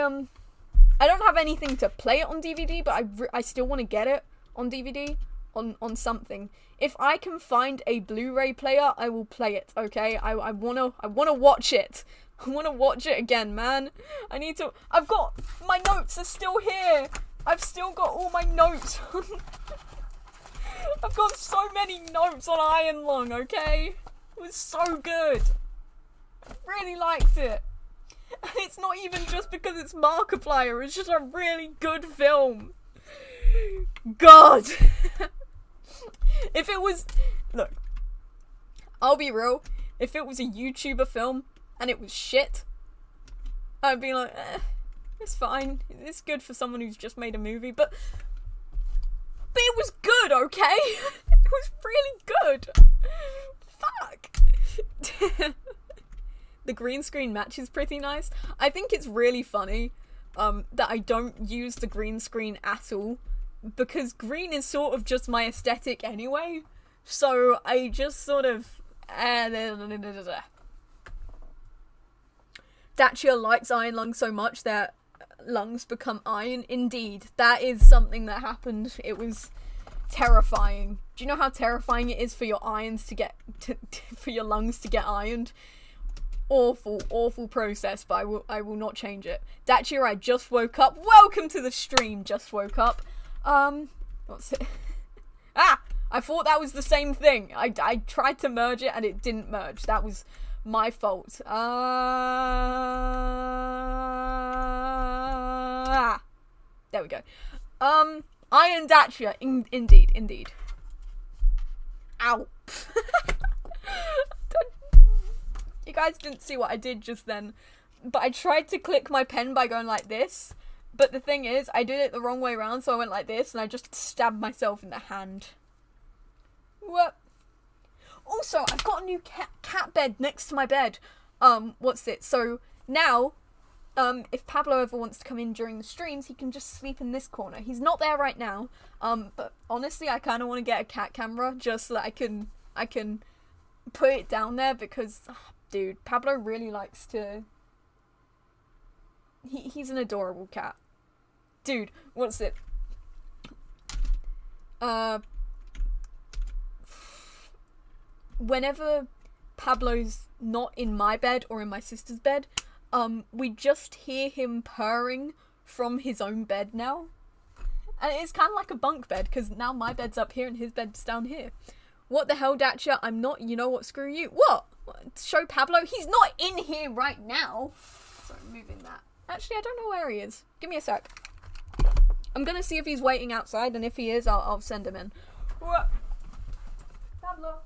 don't have anything to play it on DVD, but I still want to get it on DVD, on something. If I can find a Blu-ray player, I will play it, okay? I wanna watch it. I wanna watch it again, man. I've got... My notes are still here. I've still got all my notes. I've got so many notes on Iron Lung, okay? It was so good. I really liked it. And it's not even just because it's Markiplier, it's just a really good film. God. If it was... Look. I'll be real. If it was a YouTuber film and it was shit, I'd be like, it's fine. It's good for someone who's just made a movie, but it was good, okay? It was really good. Fuck. The green screen match is pretty nice. I think it's really funny that I don't use the green screen at all, because green is sort of just my aesthetic anyway. So I just sort of... Dacia likes Iron Lung so much that lungs become iron. Indeed, that is something that happened. It was terrifying. Do you know how terrifying it is for your irons to get... for your lungs to get ironed? Awful process, but I will not change it. Dacia, I just woke up. Welcome to the stream, just woke up. What's it? Ah! I thought that was the same thing. I tried to merge it and it didn't merge. That was my fault. There we go. Iron Dacia. Indeed. Ow. You guys didn't see what I did just then, but I tried to click my pen by going like this, but the thing is, I did it the wrong way around, so I went like this, and I just stabbed myself in the hand. What? Also, I've got a new cat bed next to my bed. What's it? So, now, if Pablo ever wants to come in during the streams, he can just sleep in this corner. He's not there right now, but honestly, I kind of want to get a cat camera, just so that I can put it down there, because... dude, Pablo really likes to... He's an adorable cat. Dude, what's it? Whenever Pablo's not in my bed or in my sister's bed, we just hear him purring from his own bed now. And it's kind of like a bunk bed, because now my bed's up here and his bed's down here. What the hell, Dacia? I'm not, you know what, screw you. What? Show Pablo? He's not in here right now. Sorry, I'm moving that. Actually, I don't know where he is. Give me a sec. I'm gonna see if he's waiting outside, and if he is, I'll send him in. What? Pablo.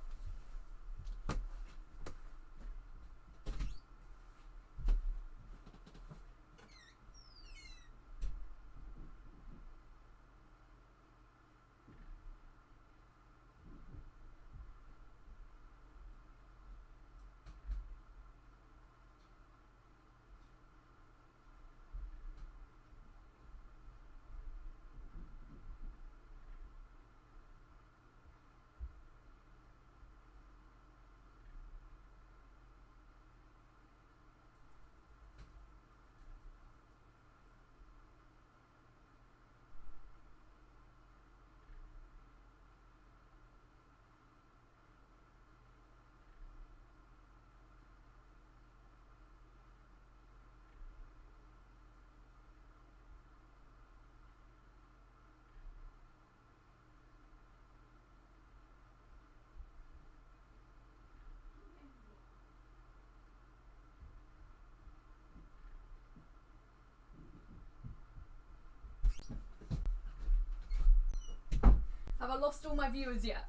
Have I lost all my viewers yet?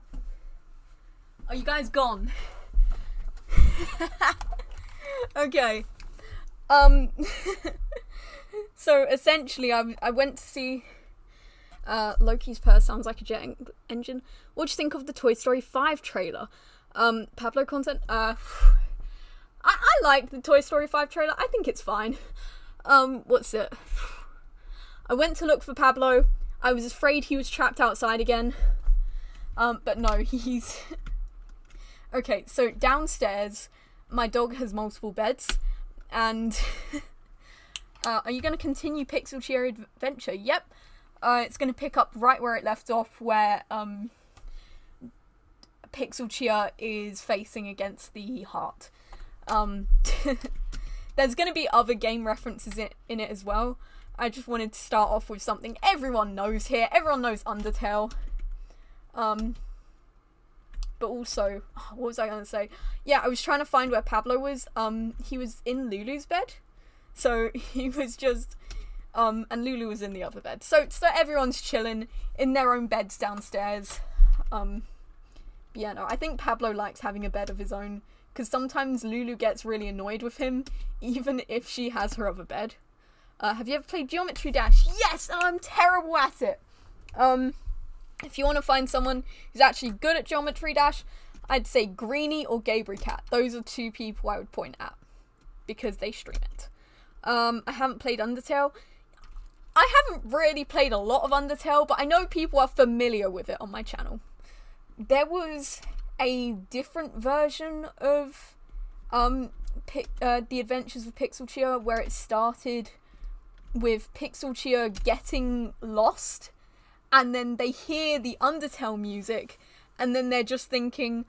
Are you guys gone? Okay. So essentially I went to see Loki's purse sounds like a jet engine. What do you think of the Toy Story 5 trailer? Pablo content? I like the Toy Story 5 trailer. I think it's fine. What's it? I went to look for Pablo. I was afraid he was trapped outside again. But no, he's... Okay, so downstairs, my dog has multiple beds, and... are you going to continue Pixel Cheer Adventure? Yep. It's going to pick up right where it left off, where, Pixel Cheer is facing against the heart. There's going to be other game references in it as well. I just wanted to start off with something everyone knows here. Everyone knows Undertale. But also, what was I gonna say? Yeah, I was trying to find where Pablo was. He was in Lulu's bed. So he was just, and Lulu was in the other bed. So everyone's chilling in their own beds downstairs. Yeah, no, I think Pablo likes having a bed of his own, because sometimes Lulu gets really annoyed with him, even if she has her other bed. Have you ever played Geometry Dash? Yes, and I'm terrible at it. If you want to find someone who's actually good at Geometry Dash, I'd say Greenie or Gabriel Cat. Those are two people I would point at, because they stream it. I haven't played Undertale. I haven't really played a lot of Undertale, but I know people are familiar with it on my channel. There was a different version of The Adventures of Pixel Chia, where it started with Pixel Chia getting lost, and then they hear the Undertale music, and then they're just thinking,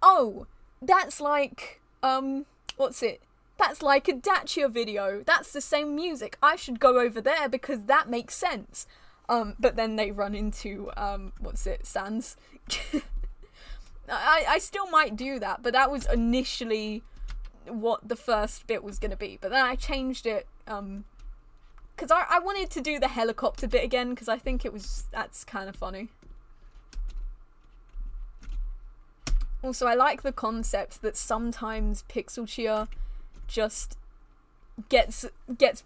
oh, that's like, that's like a Dacia video, that's the same music, I should go over there because that makes sense. But then they run into, Sans. I still might do that, but that was initially what the first bit was going to be. But then I changed it, because I wanted to do the helicopter bit again, because I think that's kind of funny. Also, I like the concept that sometimes Pixel Chia just gets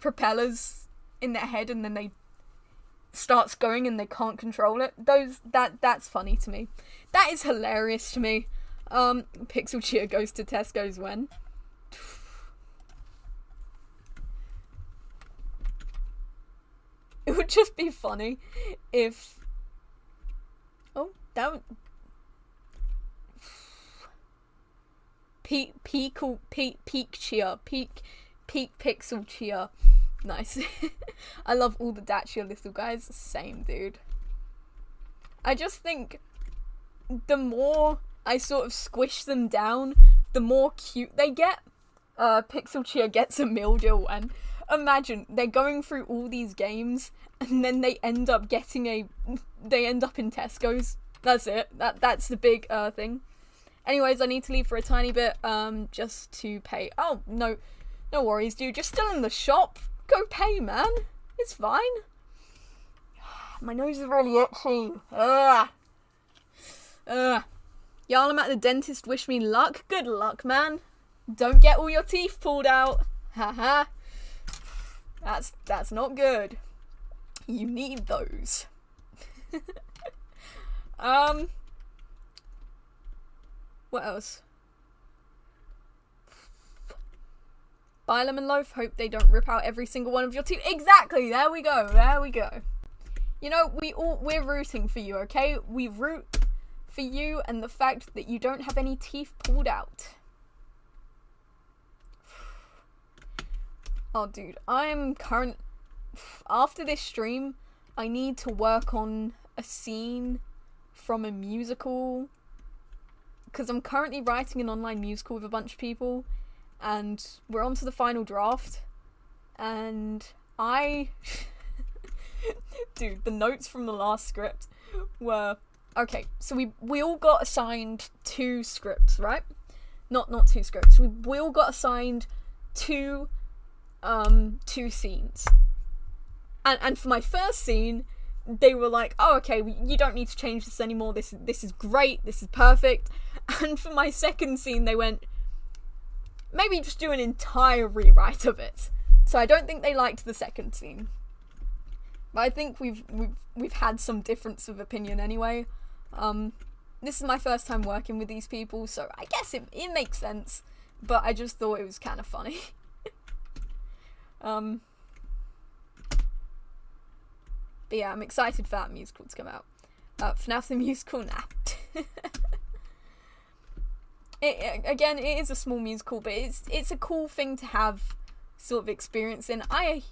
propellers in their head and then they starts going and they can't control it. That's funny to me. That is hilarious to me. Pixel Chia goes to Tesco's when? It would just be funny if... Oh, that would... Peak Chia. Peak Pixel Chia. Nice. I love all the Dacia little guys. Same, dude. I just think the more I sort of squish them down, the more cute they get. Pixel Chia gets a meal deal, and imagine they're going through all these games and then they end up in Tesco's. That's it. That's the big thing. Anyways, I need to leave for a tiny bit, just to pay. Oh, no worries, dude. You're still in the shop. Go pay, man. It's fine. My nose is really itchy. Y'all, I'm at the dentist. Wish me luck. Good luck, man. Don't get all your teeth pulled out. Haha. That's not good. You need those. What else? Buy Lemon Loaf, hope they don't rip out every single one of your teeth. Exactly, there we go. You know, we're rooting for you, okay? We root for you and the fact that you don't have any teeth pulled out. Oh, dude, after this stream, I need to work on a scene from a musical, because I'm currently writing an online musical with a bunch of people, and we're on to the final draft, and dude, the notes from the last script were, okay, so we all got assigned 2 scripts, right? Not 2 scripts, we all got assigned 2 scenes, and for my first scene, they were like, oh, okay, you don't need to change this anymore, this is great, this is perfect. And for my second scene, they went, maybe just do an entire rewrite of it. So I don't think they liked the second scene. But I think we've had some difference of opinion anyway. This is my first time working with these people, so I guess it makes sense. But I just thought it was kind of funny. But yeah, I'm excited for that musical to come out. FNAF the musical, nah. Again, it is a small musical, but it's a cool thing to have sort of experience in. I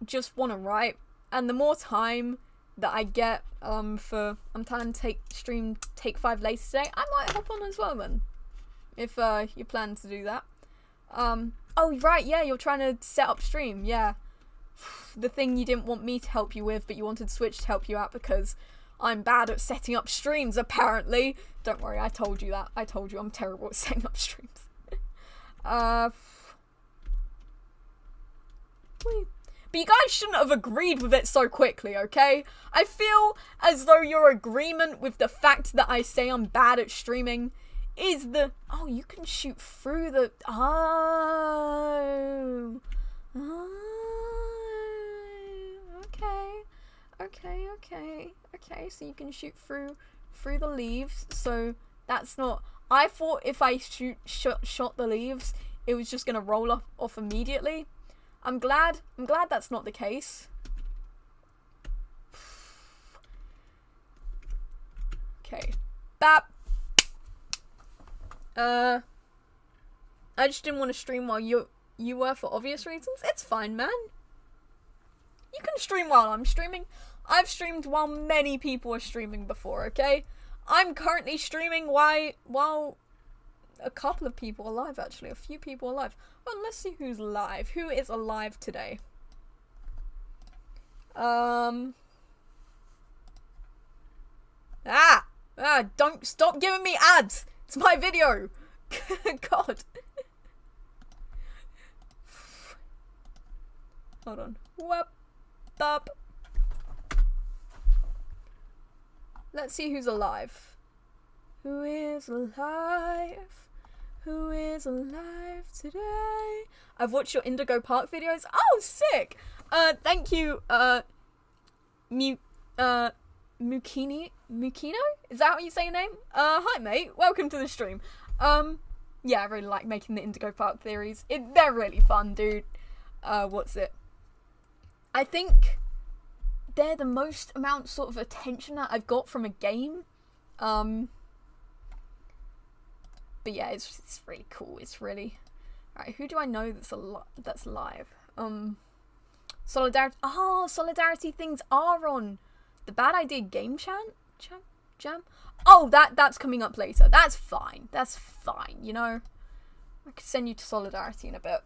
just want to write, and the more time that I get I'm planning to stream Take 5 later today. I might hop on as well then, if you plan to do that. Oh right, yeah, you're trying to set up stream, yeah. The thing you didn't want me to help you with, but you wanted Switch to help you out, because I'm bad at setting up streams, apparently. Don't worry, I told you that. I told you I'm terrible at setting up streams. But you guys shouldn't have agreed with it so quickly, okay? I feel as though your agreement with the fact that I say I'm bad at streaming is the... Oh, you can shoot through the... Oh. Okay, so you can shoot through the leaves, so that's not... I thought if I shot the leaves, it was just gonna roll off immediately. I'm glad that's not the case. Okay. Bap. I just didn't want to stream while you were, for obvious reasons. It's fine, man. You can stream while I'm streaming. I've streamed while many people are streaming before, okay? I'm currently streaming while a couple of people are live, actually. A few people are live. Well, let's see who's live. Who is alive today? Don't stop giving me ads! It's my video! God. Hold on. Whoop. Up. Let's see who's alive. Who is alive? Who is alive today? I've watched your Indigo Park videos. Oh, sick! Thank you, Mukino? Is that how you say your name? Hi mate, welcome to the stream. Yeah, I really like making the Indigo Park theories. They're really fun, dude. What's it? I think they're the most amount sort of attention that I've got from a game. But yeah, it's really cool. It's really... Alright, who do I know that's live? Solidarity... Oh, Solidarity things are on the Bad Idea Game Jam? Oh, that's coming up later. That's fine. That's fine, you know? I could send you to Solidarity in a bit.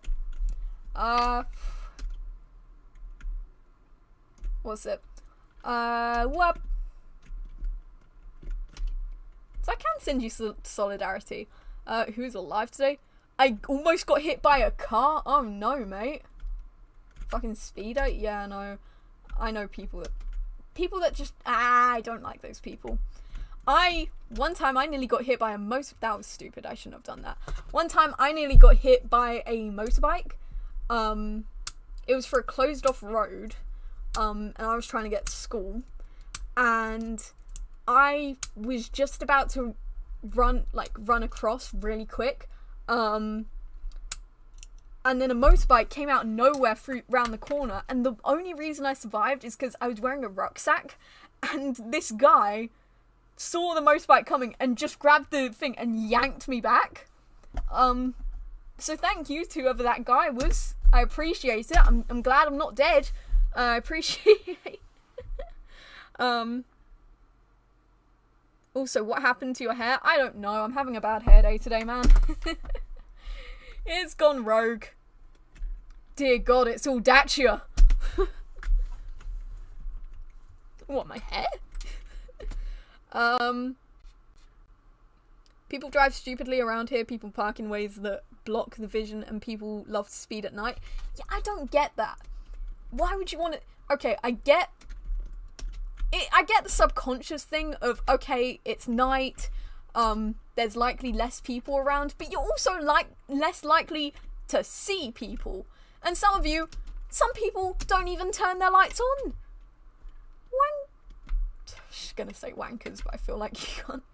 What's it? What? So I can send you Solidarity. Who's alive today? I almost got hit by a car. Oh no, mate. Fucking speeder? Yeah, no. I know people that just... I don't like those people. One time I nearly got hit by a that was stupid. I shouldn't have done that. One time I nearly got hit by a motorbike. It was for a closed off road. And I was trying to get to school. And I was just about to run across really quick. And then a motorbike came out of nowhere round the corner, and the only reason I survived is because I was wearing a rucksack, and this guy saw the motorbike coming and just grabbed the thing and yanked me back. So thank you to whoever that guy was. I appreciate it. I'm glad I'm not dead. I appreciate Also, what happened to your hair? I don't know. I'm having a bad hair day today, man. It's gone rogue. Dear God, it's all Dacia. What, my hair? People drive stupidly around here. People park in ways that block the vision, and people love to speed at night. Yeah, I don't get that. Why would you want to... Okay, I get the subconscious thing of, okay, it's night, there's likely less people around, but you're also less likely to see people. And some people don't even turn their lights on. I'm just gonna say wankers, but I feel like you can't.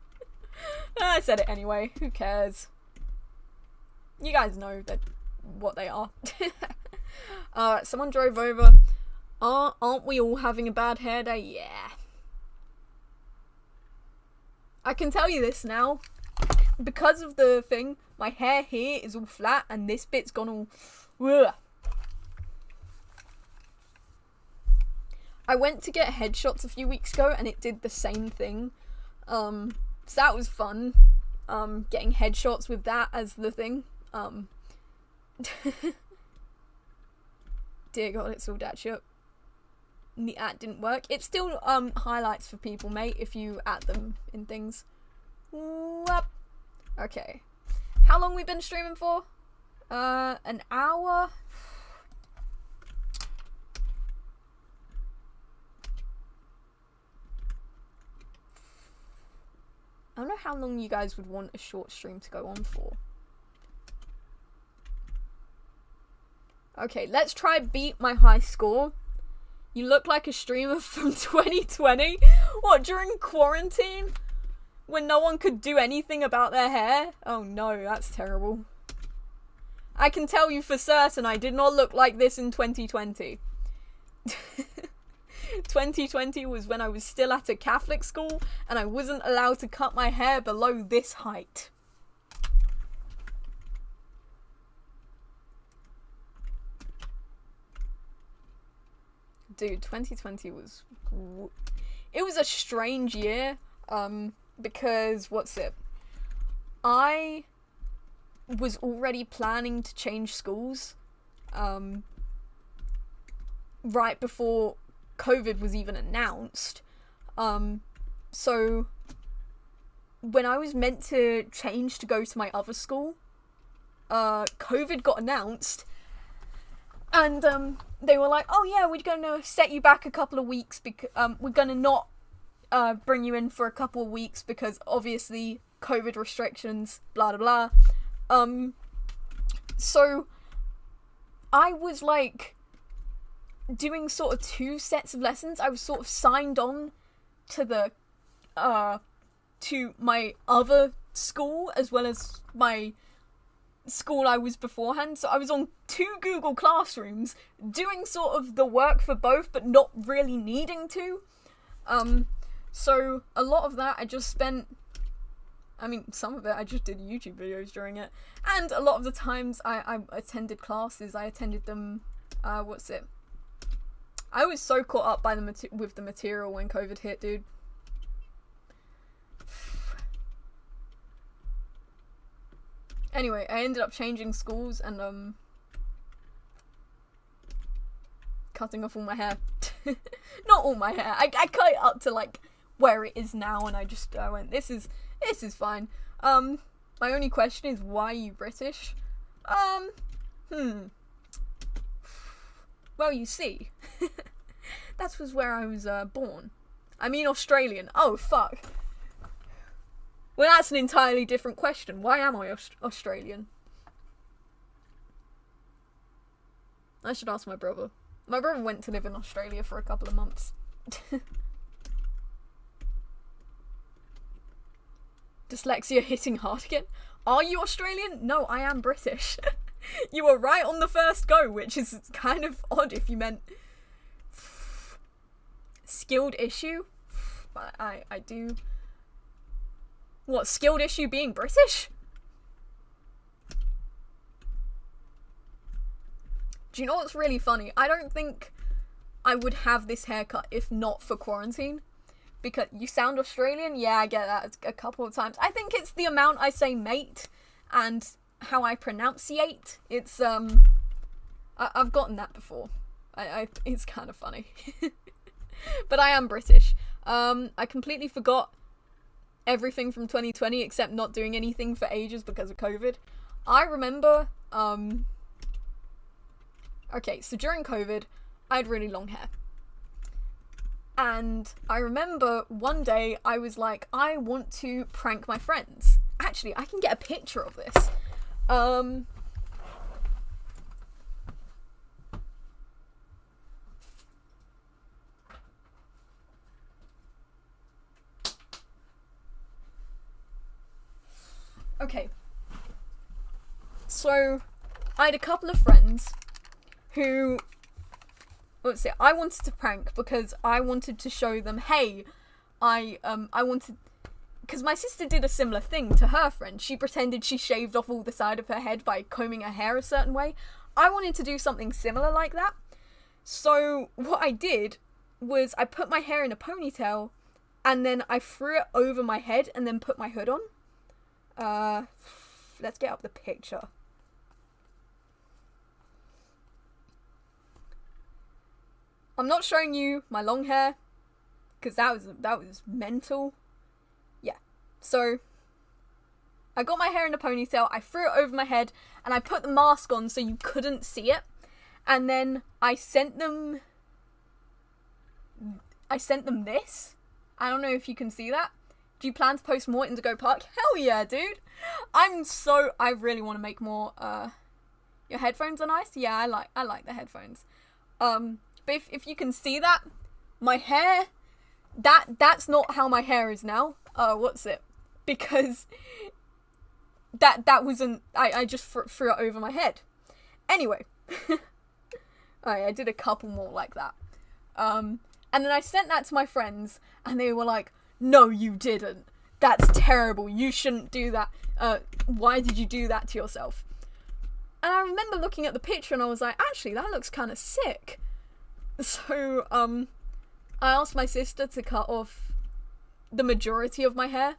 I said it anyway, who cares? You guys know what they are. Someone drove over. Aren't we all having a bad hair day? Yeah. I can tell you this now. Because of the thing, my hair here is all flat and this bit's gone all... Ugh. I went to get headshots a few weeks ago and it did the same thing. So that was fun. Getting headshots with that as the thing. Dear God, it's all that shit. the at didn't work. It still highlights for people, mate, if you at them in things. Whoop. Okay. How long we been streaming for? An hour? I don't know how long you guys would want a short stream to go on for. Okay, let's try beat my high score. You look like a streamer from 2020? What, during quarantine? When no one could do anything about their hair? Oh no, that's terrible. I can tell you for certain I did not look like this in 2020. 2020 was when I was still at a Catholic school and I wasn't allowed to cut my hair below this height. Dude, 2020 was... It was a strange year, because, I was already planning to change schools, right before COVID was even announced. So when I was meant to change to go to my other school, COVID got announced, and they were like, oh yeah, we're gonna set you back a couple of weeks because we're gonna not bring you in for a couple of weeks because obviously COVID restrictions, blah blah blah. So I was like doing sort of 2 sets of lessons. I was sort of signed on to the to my other school as well as my school I was beforehand, so I was on 2 Google Classrooms doing sort of the work for both but not really needing to. So a lot of that I just spent, I mean, some of it I just did YouTube videos during it, and a lot of the times I attended classes. I attended them, I was so caught up by with the material when COVID hit, dude. Anyway, I ended up changing schools and cutting off all my hair. Not all my hair. I cut it up to like where it is now, and I went, this is fine. My only question is, why are you British? Well, you see, that was where I was born. I mean Australian. Oh, fuck. Well, that's an entirely different question. Why am I Australian? I should ask my brother. My brother went to live in Australia for a couple of months. Dyslexia hitting hard again. Are you Australian? No, I am British. You were right on the first go, which is kind of odd if you meant skilled issue. But I do... What, skilled issue being British? Do you know what's really funny? I don't think I would have this haircut if not for quarantine. Because you sound Australian? Yeah, I get that a couple of times. I think it's the amount I say mate and how I pronunciate. It's, I've gotten that before. It's kind of funny. But I am British. I completely forgot everything from 2020 except not doing anything for ages because of COVID. I remember, okay, so during COVID, I had really long hair. And I remember one day I was like, I want to prank my friends. Actually, I can get a picture of this. Okay. So, I had a couple of friends who... Let's see, I wanted to prank because I wanted to show them, hey, I wanted... Because my sister did a similar thing to her friend. She pretended she shaved off all the side of her head by combing her hair a certain way. I wanted to do something similar like that. So, what I did was I put my hair in a ponytail and then I threw it over my head and then put my hood on. Let's get up the picture. I'm not showing you my long hair, because that was mental. Yeah, so I got my hair in a ponytail, I threw it over my head, and I put the mask on so you couldn't see it, and then I sent them this. I don't know if you can see that. Do you plan to post more Indigo Park? Hell yeah, dude! I really want to make more. Your headphones are nice. Yeah, I like the headphones. But if you can see that, my hair, that's not how my hair is now. What's it? Because that wasn't. I just threw it over my head. Anyway, I did a couple more like that. And then I sent that to my friends, and they were like, "No, you didn't. That's terrible. You shouldn't do that. Why did you do that to yourself?" And I remember looking at the picture, and I was like, "Actually, that looks kind of sick." So, I asked my sister to cut off the majority of my hair,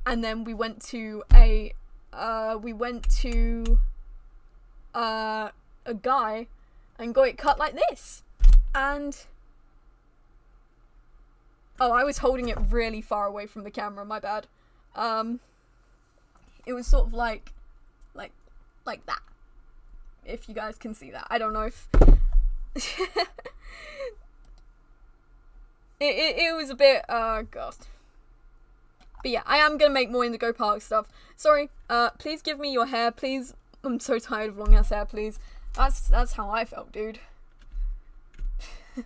and then we went to a guy and got it cut like this. And oh, I was holding it really far away from the camera, my bad. It was sort of like that. If you guys can see that. I don't know if it was a bit god. But yeah, I am gonna make more Indigo Park stuff. Sorry, please give me your hair, please. I'm so tired of long ass hair, please. That's how I felt, dude. But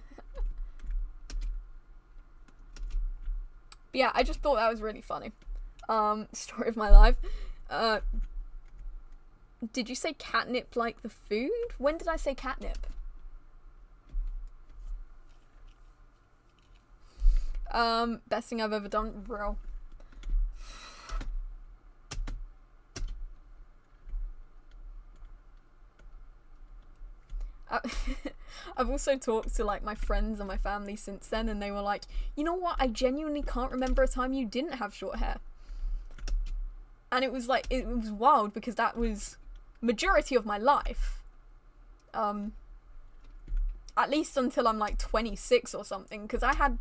yeah, I just thought that was really funny. Story of my life. Did you say catnip like the food? When did I say catnip? Best thing I've ever done, bro. I've also talked to like my friends and my family since then, and they were like, "You know what? I genuinely can't remember a time you didn't have short hair." And it was like, it was wild because that was majority of my life. At least until I'm like 26 or something, because I had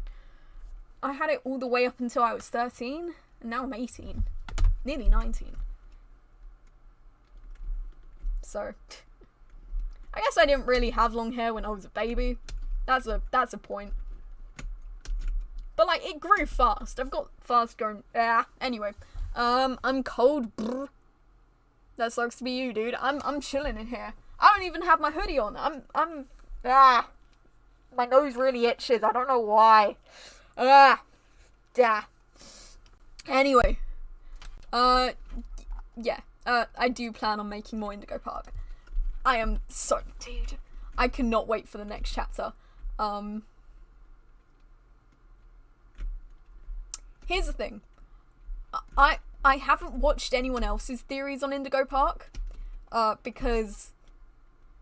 it all the way up until I was 13, and now I'm 18, nearly 19. So I guess I didn't really have long hair when I was a baby. That's a point. But like, it grew fast. I've got fast growing. Anyway, I'm cold. Brr. That sucks to be you, dude. I'm chilling in here. I don't even have my hoodie on. My nose really itches. I don't know why. Anyway, yeah. I do plan on making more Indigo Park. I am so, dude, I cannot wait for the next chapter. Here's the thing. I haven't watched anyone else's theories on Indigo Park, because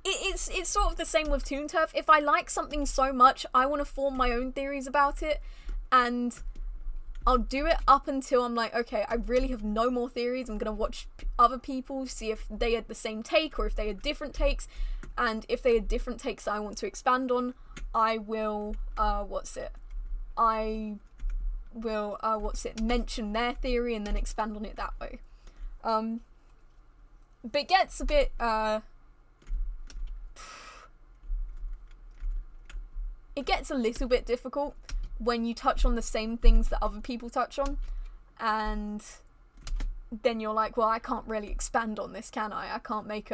it's sort of the same with Toon Turf. If I like something so much, I want to form my own theories about it, and I'll do it up until I'm like, okay, I really have no more theories. I'm gonna watch other people, see if they had the same take or if they had different takes, and if they had different takes that I want to expand on, I will mention their theory and then expand on it that way. But it gets a bit it gets a little bit difficult when you touch on the same things that other people touch on, and then you're like, well, I can't really expand on this, can I? I can't make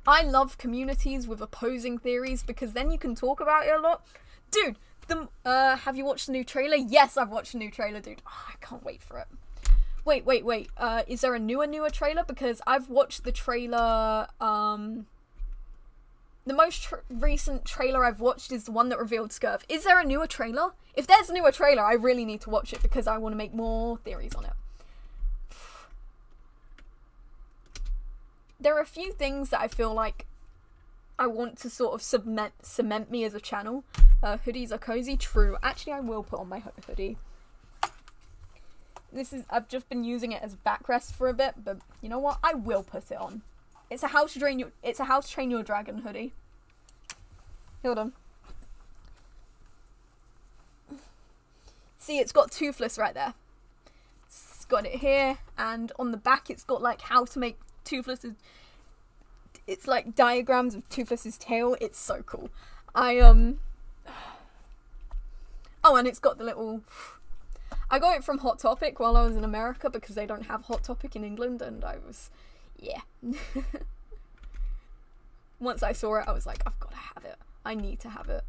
I love communities with opposing theories, because then you can talk about it a lot. Dude, have you watched the new trailer? Yes, I've watched the new trailer, dude. Oh, I can't wait for it. Wait. Is there a newer trailer? Because I've watched the trailer, the most recent trailer I've watched is the one that revealed Scurv. Is there a newer trailer? If there's a newer trailer, I really need to watch it because I want to make more theories on it. There are a few things that I feel like I want to sort of cement me as a channel. Hoodies are cozy, true. Actually, I will put on my hoodie. I've just been using it as backrest for a bit, but you know what? I will put it on. It's a How to Train Your Dragon hoodie. Hold on. See, it's got Toothless right there. It's got it here, and on the back it's got like how to make Toothless's... It's like diagrams of Toothless's tail. It's so cool. Oh, and it's got the little... I got it from Hot Topic while I was in America because they don't have Hot Topic in England, and I was... Yeah. Once I saw it, I was like, I've got to have it. I need to have it.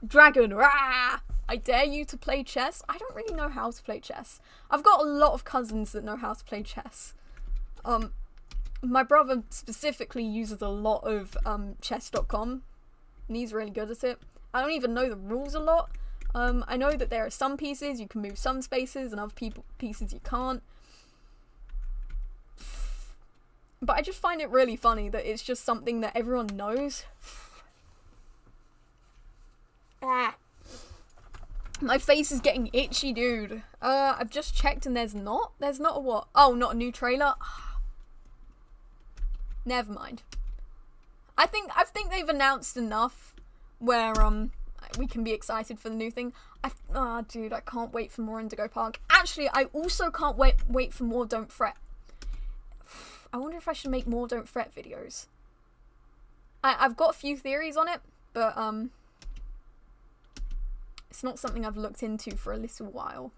Dragon, rah! I dare you to play chess. I don't really know how to play chess. I've got a lot of cousins that know how to play chess. My brother specifically uses a lot of chess.com, and he's really good at it. I don't even know the rules a lot. I know that there are some pieces you can move some spaces, and other pieces you can't. But I just find it really funny that it's just something that everyone knows. My face is getting itchy, dude. I've just checked and there's not a what? Oh, not a new trailer? Never mind. I think they've announced enough where, we can be excited for the new thing. Dude, I can't wait for more Indigo Park. Actually, I also can't wait for more Don't Fret. I wonder if I should make more Don't Fret videos. I've got a few theories on it, but, it's not something I've looked into for a little while.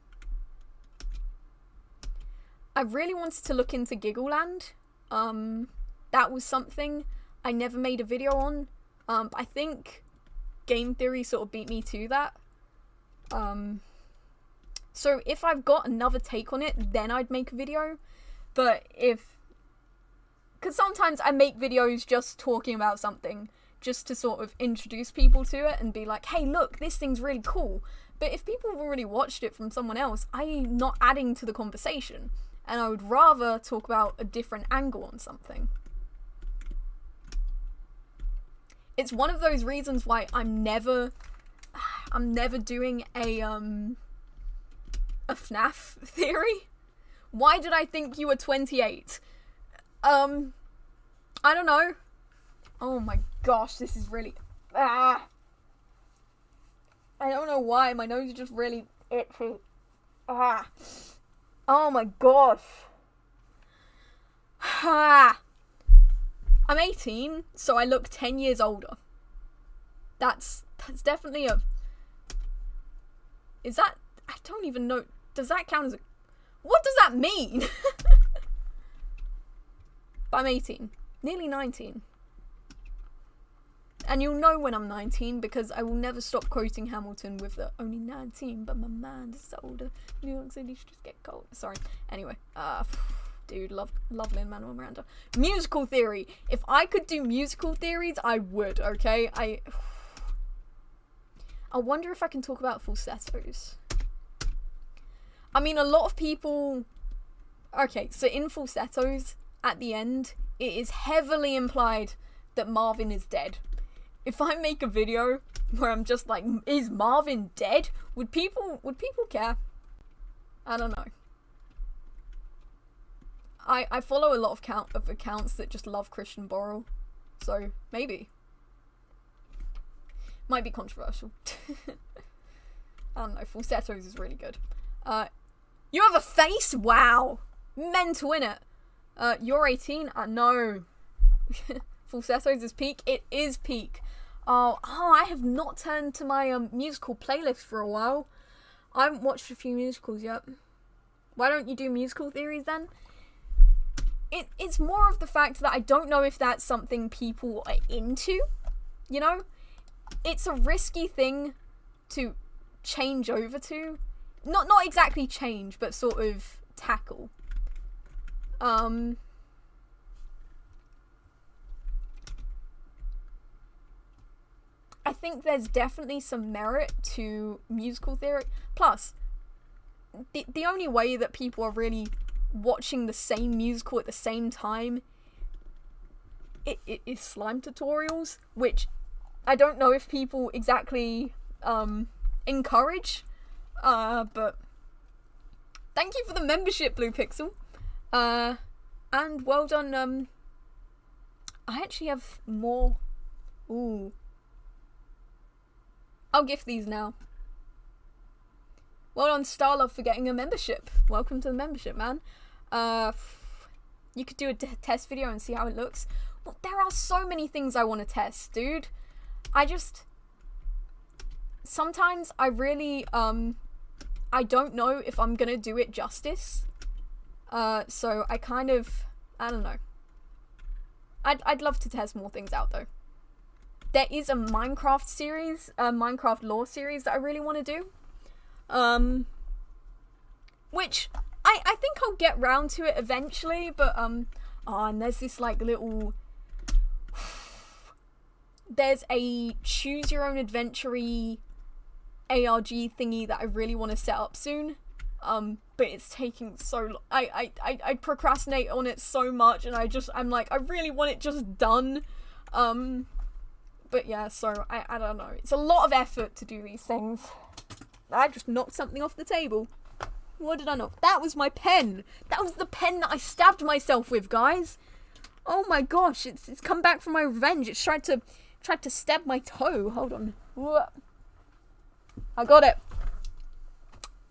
I really wanted to look into Giggleland. That was something I never made a video on. But I think game theory sort of beat me to that. So if I've got another take on it, then I'd make a video. But because sometimes I make videos just talking about something, just to sort of introduce people to it and be like, hey, look, this thing's really cool. But if people have already watched it from someone else, I'm not adding to the conversation. And I would rather talk about a different angle on something. It's one of those reasons why I'm never doing a FNAF theory. Why did I think you were 28? I don't know. Oh my gosh, this is really... I don't know why, my nose is just really itchy. Oh my gosh. I'm 18, so I look 10 years older. That's definitely a... Is that... I don't even know... Does that count as a... What does that mean? But I'm 18. Nearly 19. And you'll know when I'm 19 because I will never stop quoting Hamilton with the only 19, but my mind is older. New York City should just get cold. Sorry. Anyway, dude, love Lin-Manuel Miranda. Musical theory. If I could do musical theories, I would, okay? I wonder if I can talk about falsettos. I mean, a lot of people... Okay, so in falsettos, at the end, it is heavily implied that Marvin is dead. If I make a video where I'm just like, is Marvin dead? Would people care? I don't know. I follow a lot of accounts that just love Christian Borle, so maybe. Might be controversial. I don't know, falsettos is really good. You have a face? Wow! Mental, innit? You're 18? No. Falsettos is peak? It is peak. Oh, I have not turned to my musical playlist for a while. I haven't watched a few musicals yet. Why don't you do musical theories then? It's more of the fact that I don't know if that's something people are into, you know? It's a risky thing to change over to. Not exactly change, but sort of tackle. I think there's definitely some merit to musical theory. Plus, the only way that people are really watching the same musical at the same time it is slime tutorials, which I don't know if people exactly encourage. But thank you for the membership, Blue Pixel. And well done. I I actually have more. Ooh. I'll gift these now. Well done, Starlove, for getting a membership. Welcome to the membership, man. You could do a test video and see how it looks. Well, there are so many things I want to test, dude. Sometimes I really, I don't know if I'm gonna do it justice. So I kind of, I don't know. I'd love to test more things out, though. There is a Minecraft series, a Minecraft lore series that I really want to do. Which I think I'll get round to it eventually, but, oh, and there's this, like, little, there's a choose your own adventure-y ARG thingy that I really want to set up soon, but it's taking so long. I procrastinate on it so much, and I'm like, I really want it just done, but yeah, so, I don't know, it's a lot of effort to do these things. I just knocked something off the table. What did I knock? That was my pen. That was the pen that I stabbed myself with, guys. Oh my gosh, it's come back from my revenge. It's tried to stab my toe. Hold on. I got it.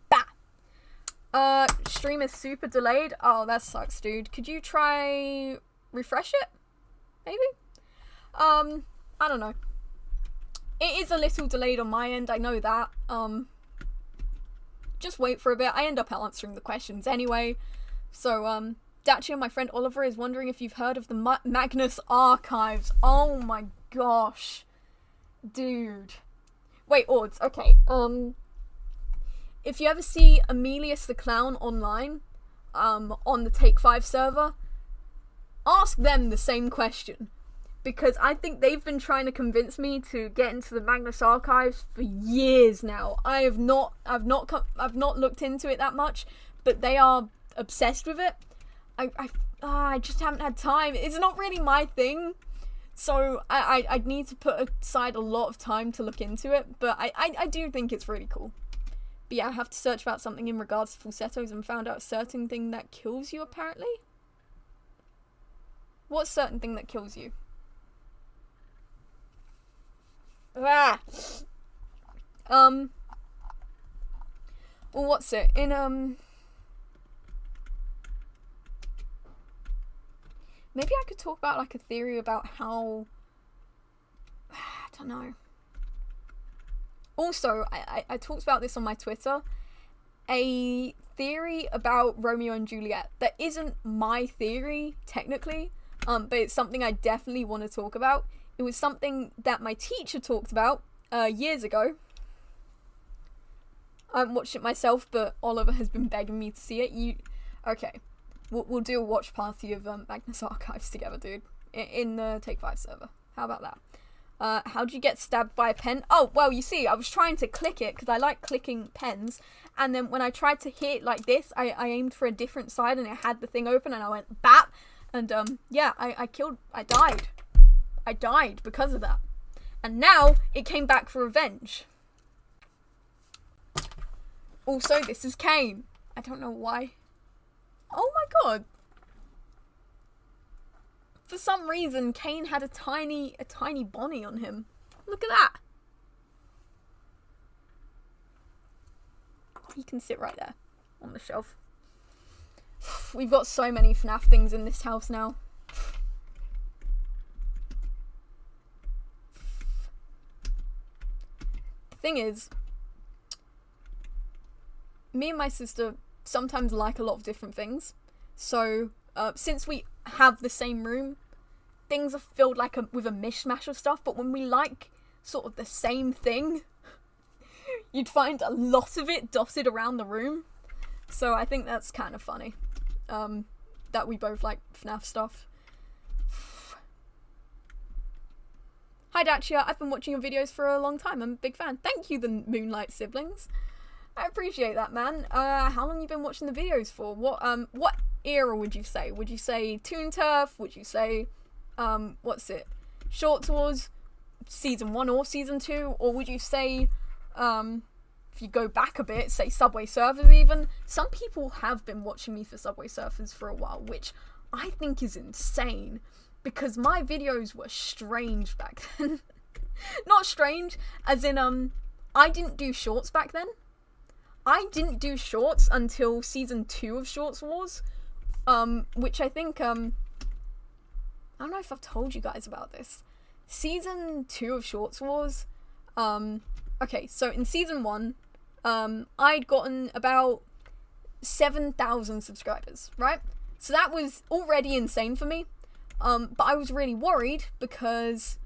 Bah. Stream is super delayed. Oh, that sucks, dude. Could you try refresh it? Maybe? I don't know. It is a little delayed on my end, I know that. Just wait for a bit. I end up answering the questions anyway. So, Dacia, my friend Oliver, is wondering if you've heard of the Magnus Archives. Oh my gosh. Dude. Wait, Ords, okay. If you ever see Emilius the Clown online, on the Take 5 server, ask them the same question. Because I think they've been trying to convince me to get into the Magnus Archives for years now. I've not looked into it that much, but they are obsessed with it. I just haven't had time. It's not really my thing, so I'd need to put aside a lot of time to look into it. But I do think it's really cool. But yeah, I have to search about something in regards to falsettos and found out a certain thing that kills you, apparently. What certain thing that kills you? Ah. Well, what's it? In, maybe I could talk about, like, a theory about how, I don't know. Also, I talked about this on my Twitter. A theory about Romeo and Juliet that isn't my theory, technically, but it's something I definitely want to talk about. It was something that my teacher talked about years ago. I haven't watched it myself, but Oliver has been begging me to see it. Okay, we'll do a watch party of Magnus Archives together, dude. In the Take 5 server. How about that? How'd you get stabbed by a pen? Oh, well, you see, I was trying to click it, because I like clicking pens, and then when I tried to hit it like this, I aimed for a different side, and it had the thing open, and I went, BAP! And, yeah, I died. I died because of that. And now, it came back for revenge. Also, this is Kane. I don't know why. Oh my god. For some reason, Kane had a tiny Bonnie on him. Look at that. He can sit right there on the shelf. We've got so many FNAF things in this house now. The thing is, me and my sister sometimes like a lot of different things. So, since we have the same room, things are filled with a mishmash of stuff, but when we like sort of the same thing, you'd find a lot of it dotted around the room. So I think that's kind of funny, that we both like FNAF stuff. Hi Dacia, I've been watching your videos for a long time. I'm a big fan. Thank you, the Moonlight siblings. I appreciate that, man. How long have you been watching the videos for? What era would you say? Would you say Toon Turf? Would you say, what's it? Short Wars, Season 1 or Season 2? Or would you say, if you go back a bit, say Subway Surfers even? Some people have been watching me for Subway Surfers for a while, which I think is insane. because my videos were strange back then. Not strange, as in, I didn't do shorts back then. I didn't do shorts until season 2 of Shorts Wars, which I think, I don't know if I've told you guys about this. Season 2 of Shorts Wars, okay, so in season 1, I'd gotten about 7,000 subscribers, right? So that was already insane for me, but I was really worried because,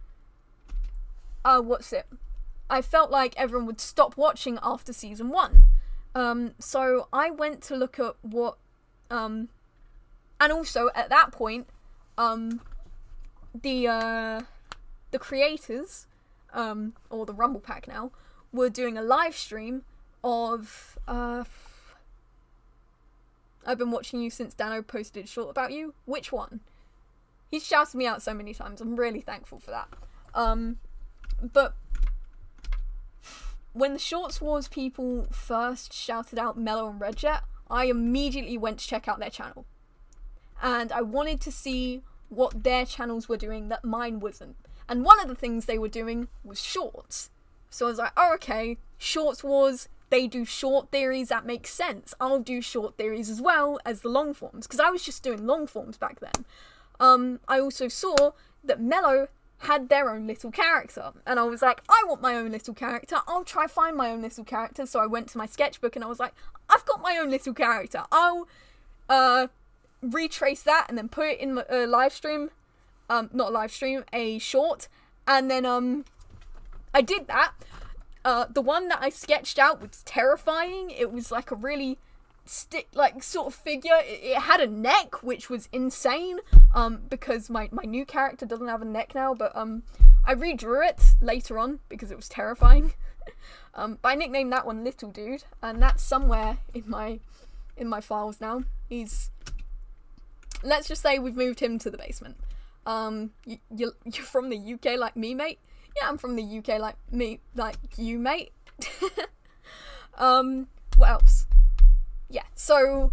I felt like everyone would stop watching after season 1. So I went to look at what, and also at that point, the creators, or the Rumble Pack now, were doing a live stream of, I've been watching you since Dano posted short about you. Which one? He's shouted me out so many times. I'm really thankful for that. But when the Shorts Wars people first shouted out Mellow and Redjet, I immediately went to check out their channel. And I wanted to see what their channels were doing that mine wasn't. And one of the things they were doing was shorts. So I was like, oh, okay, Shorts Wars, they do short theories, that makes sense. I'll do short theories as well as the long forms, because I was just doing long forms back then. I also saw that Mellow had their own little character, and I was like, I want my own little character, I'll try find my own little character. So I went to my sketchbook and I was like, I've got my own little character, I'll retrace that and then put it in a live stream, not a live stream, a short, and then I did that. The one that I sketched out was terrifying. It was like a really sort of figure. It had a neck, which was insane, because my new character doesn't have a neck now, but I redrew it later on because it was terrifying. But I nicknamed that one Little Dude, and that's somewhere in my files now. Let's just say we've moved him to the basement. You're from the UK like me, mate? Yeah, I'm from the UK like you, mate. What else? Yeah, so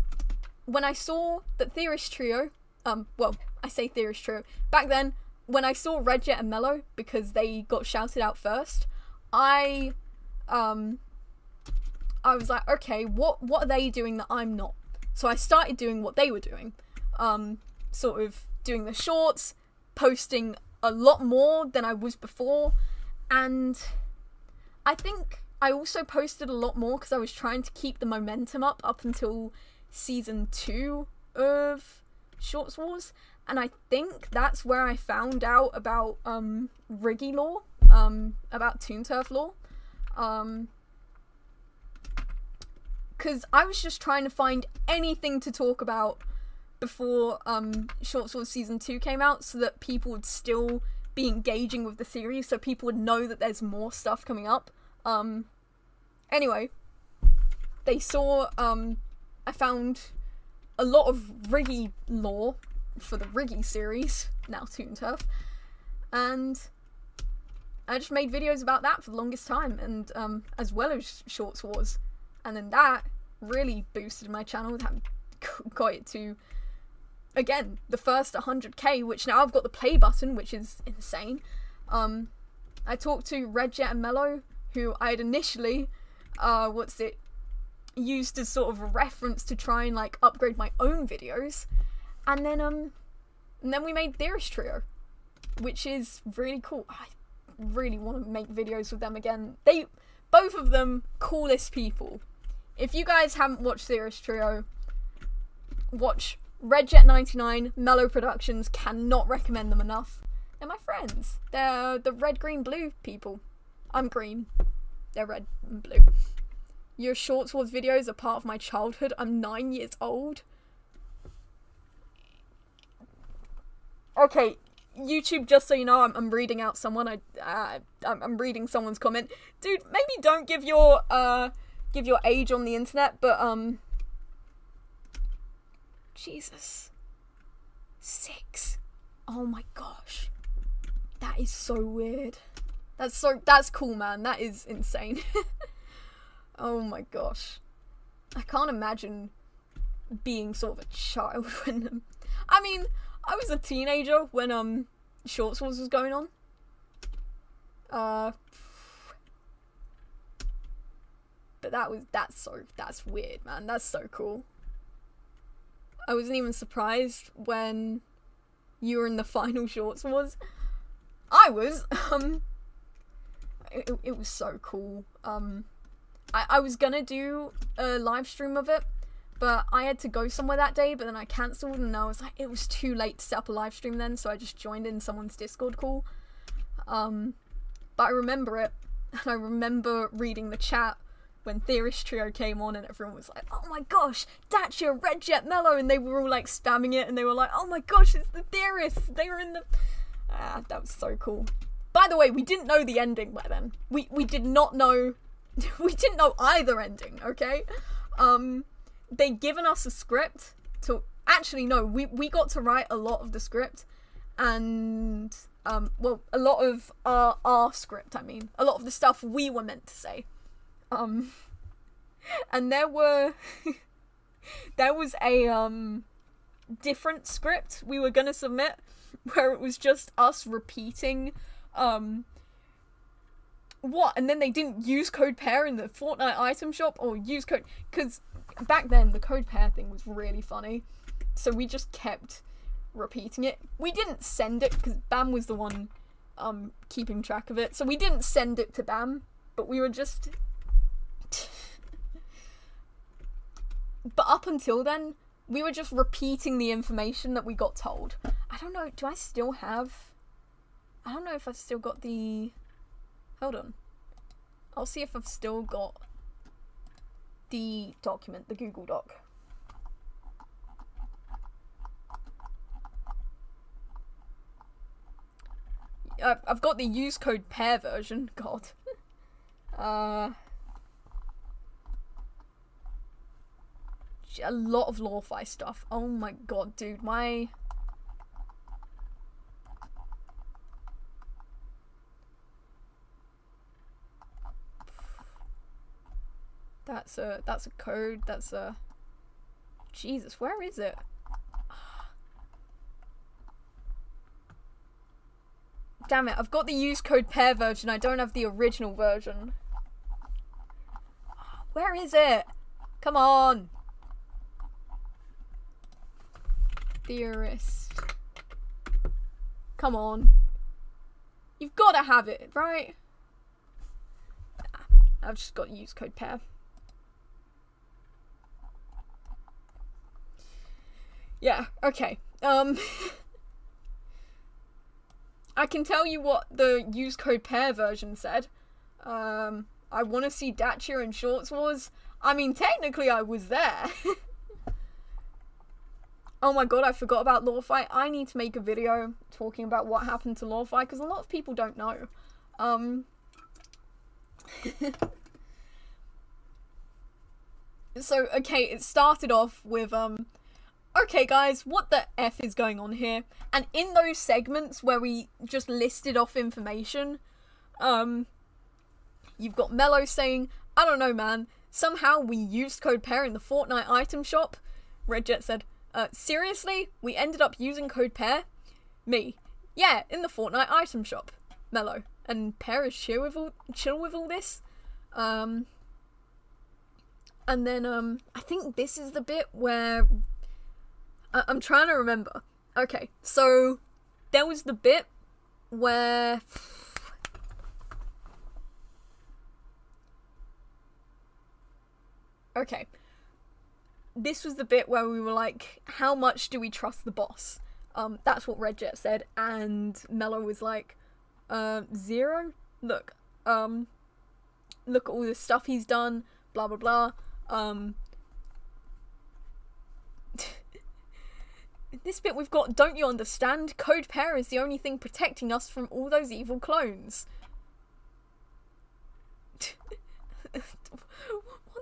when I saw that Theorist Trio, I say Theorist Trio, back then, when I saw Redjet and Mellow, because they got shouted out first, I was like, okay, what are they doing that I'm not? So I started doing what they were doing, sort of doing the shorts, posting a lot more than I was before, and I think I also posted a lot more because I was trying to keep the momentum up until season 2 of Shorts Wars, and I think that's where I found out about Riggy lore, about Toonturf lore, because I was just trying to find anything to talk about before Shorts Wars season 2 came out, so that people would still be engaging with the series, so people would know that there's more stuff coming up. Anyway, they saw, I found a lot of Riggy lore for the Riggy series, now Toonturf, and I just made videos about that for the longest time, and as well as Shorts Wars, and then that really boosted my channel, that got it to, again, the first 100k, which now I've got the play button, which is insane. I talked to Redjet and Mellow, who I had initially, used as sort of a reference to try and, like, upgrade my own videos, and then we made Theorist Trio, which is really cool. I really want to make videos with them again. Both of them, coolest people. If you guys haven't watched Theorist Trio, watch Redjet99, Mellow Productions, cannot recommend them enough. They're my friends. They're the red, green, blue people. I'm green. They're red and blue. Your Shorts Wars videos are part of my childhood. I'm 9 years old. Okay, YouTube, just so you know, I'm reading out someone. I'm reading someone's comment. Dude, maybe don't give your age on the internet, but Jesus. 6. Oh my gosh. That is so weird. That's cool, man. That is insane. Oh my gosh. I can't imagine being sort of a child when, I mean, I was a teenager when Shorts Wars was going on. But that's weird, man. That's so cool. I wasn't even surprised when you were in the final Shorts Wars. I was. It was so cool. I was gonna do a live stream of it, but I had to go somewhere that day, but then I cancelled, and I was like, it was too late to set up a live stream then, so I just joined in someone's Discord call. But I remember it, and I remember reading the chat when Theorist Trio came on, and everyone was like, oh my gosh, Dacia, Red Jet, Mellow, and they were all like spamming it, and they were like, oh my gosh, it's the Theorists, they were in the... that was so cool. By the way, we didn't know the ending by then. We did not know... we didn't know either ending, okay? They'd given us a script to... Actually, no, we got to write a lot of the script, and... well, a lot of our script, I mean. A lot of the stuff we were meant to say. And there was a, different script we were gonna submit, where it was just us repeating, what? And then they didn't use code pair in the Fortnite item shop, or use code, because back then the code pair thing was really funny, so we just kept repeating it. We didn't send it, because Bam was the one, keeping track of it, so we didn't send it to Bam, but we were just... But up until then, we were just repeating the information that we got told. I don't know, do I still have... I don't know if I've still got the... Hold on. I'll see if I've still got the document, the Google Doc. I've got the use code pair version, god. A lot of Lawfi stuff. Oh my god, dude, my... That's a code, that's a... Jesus, where is it? Damn it, I've got the use code pair version, I don't have the original version. Where is it? Come on! Theorist. Come on. You've got to have it, right? I've just got use code pair. Yeah, okay. I can tell you what the use code pair version said. I want to see Dacia and Shorts Wars. I mean, technically I was there. Oh my god, I forgot about Lawfi. I need to make a video talking about what happened to Lawfi, because a lot of people don't know. So, okay, it started off with, okay guys, what the F is going on here? And in those segments where we just listed off information, you've got Mellow saying, I don't know man, somehow we used code pair in the Fortnite item shop. Red Jet said, seriously? We ended up using code pair? Me. Yeah, in the Fortnite item shop. Mellow. And Pair is chill with all this? And then, I think this is the bit where... I'm trying to remember. Okay, so there was the bit where... Okay. This was the bit where we were like, how much do we trust the boss? That's what Red Jet said, and Mellow was like, 0? Look at all the stuff he's done, blah blah blah. In this bit we've got, don't you understand? Code pair is the only thing protecting us from all those evil clones. What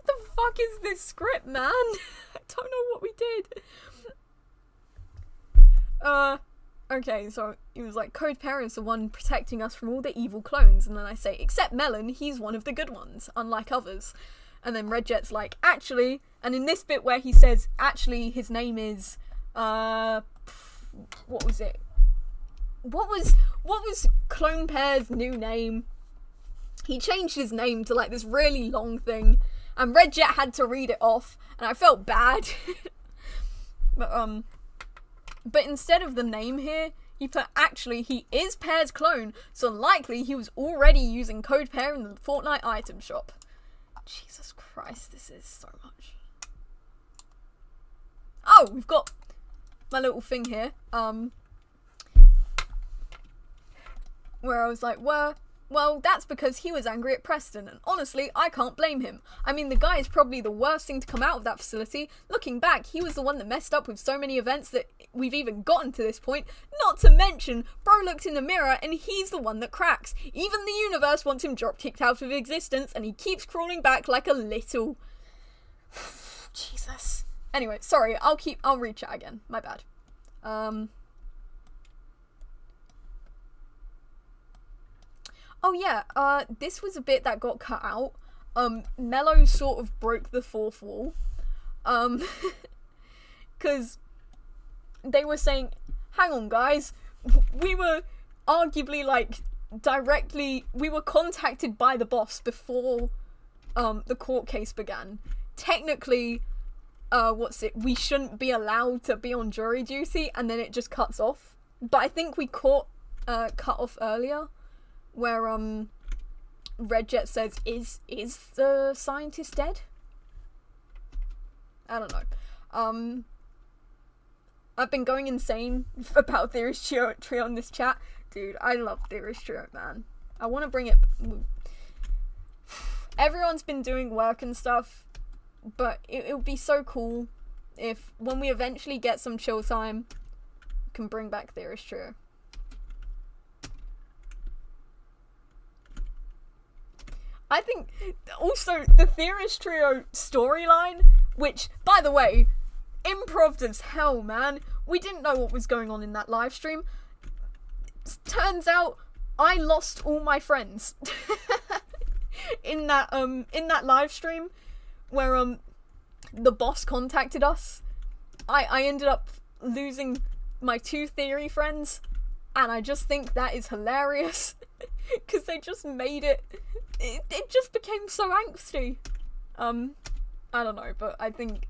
the fuck is this script, man? I don't know what we did. Okay, so he was like, Code pair is the one protecting us from all the evil clones, and then I say, except Melon, he's one of the good ones, unlike others. And then Red Jet's like, actually, and in this bit where he says, actually, his name is, what was it? What was Clone Pear's new name? He changed his name to like this really long thing, and Red Jet had to read it off, and I felt bad. But instead of the name here, he put actually he is Pear's clone, so likely he was already using Code Pear in the Fortnite item shop. Jesus Christ, this is so much. Oh, we've got my little thing here. Where I was like, well, that's because he was angry at Preston, and honestly, I can't blame him. I mean, the guy is probably the worst thing to come out of that facility. Looking back, he was the one that messed up with so many events that we've even gotten to this point. Not to mention, bro looked in the mirror and he's the one that cracks. Even the universe wants him drop-kicked out of existence, and he keeps crawling back like a little... Jesus. Anyway, sorry, I'll read chat again. My bad. Oh yeah, this was a bit that got cut out. Mello sort of broke the fourth wall. Cause they were saying, hang on guys, we were arguably like we were contacted by the boss before the court case began. Technically, we shouldn't be allowed to be on jury duty, and then it just cuts off. But I think we cut off earlier, where Red Jet says, is the scientist dead? I don't know. I've been going insane about Theorist Trio on this chat. Dude, I love Theorist Trio, man. I want to bring it... Everyone's been doing work and stuff, but it would be so cool if, when we eventually get some chill time, we can bring back Theorist Trio. I think also the Theorist Trio storyline, which, by the way, improved as hell, man. We didn't know what was going on in that live stream. Turns out I lost all my friends in that live stream where the boss contacted us. I ended up losing my 2 theory friends, and I just think that is hilarious because they just made it just became so angsty. I don't know, but I think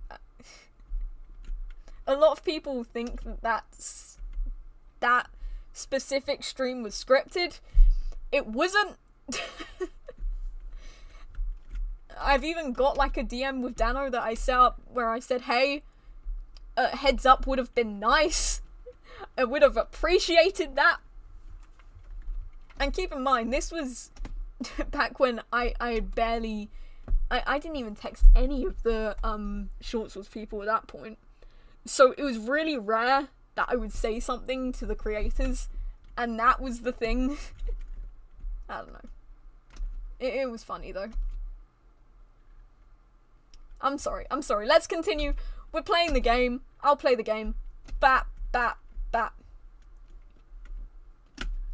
a lot of people think that specific stream was scripted. It wasn't. I've even got like a DM with Dano that I set up where I said, hey, heads up would have been nice. I would have appreciated that. And keep in mind, this was back when I didn't even text any of the short source people at that point. So it was really rare that I would say something to the creators, and that was the thing. I don't know. It was funny though. I'm sorry. Let's continue. We're playing the game. I'll play the game. Bap, bap, bap.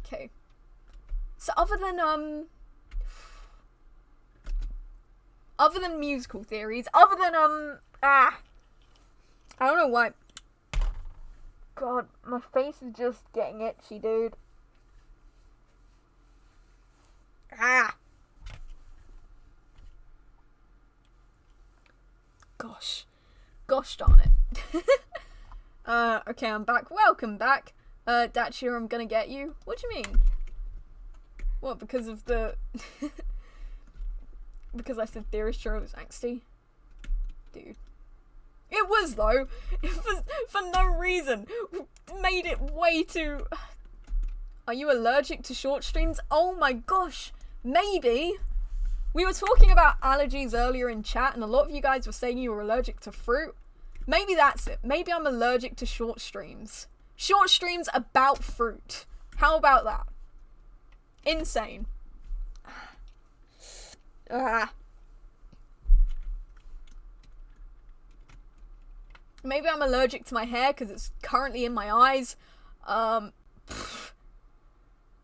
Okay. So other than musical theories, other than I don't know why. God, my face is just getting itchy, dude. Gosh darn it. Okay, I'm back. Welcome back. Dachshire, I'm gonna get you. What do you mean? What, because of the... because I said Theorist Trio was angsty? Dude. It was, though. It was for no reason. Made it way too... Are you allergic to short streams? Oh my gosh. Maybe. We were talking about allergies earlier in chat, and a lot of you guys were saying you were allergic to fruit. Maybe that's it. Maybe I'm allergic to short streams. Short streams about fruit. How about that? Insane. Maybe I'm allergic to my hair because it's currently in my eyes.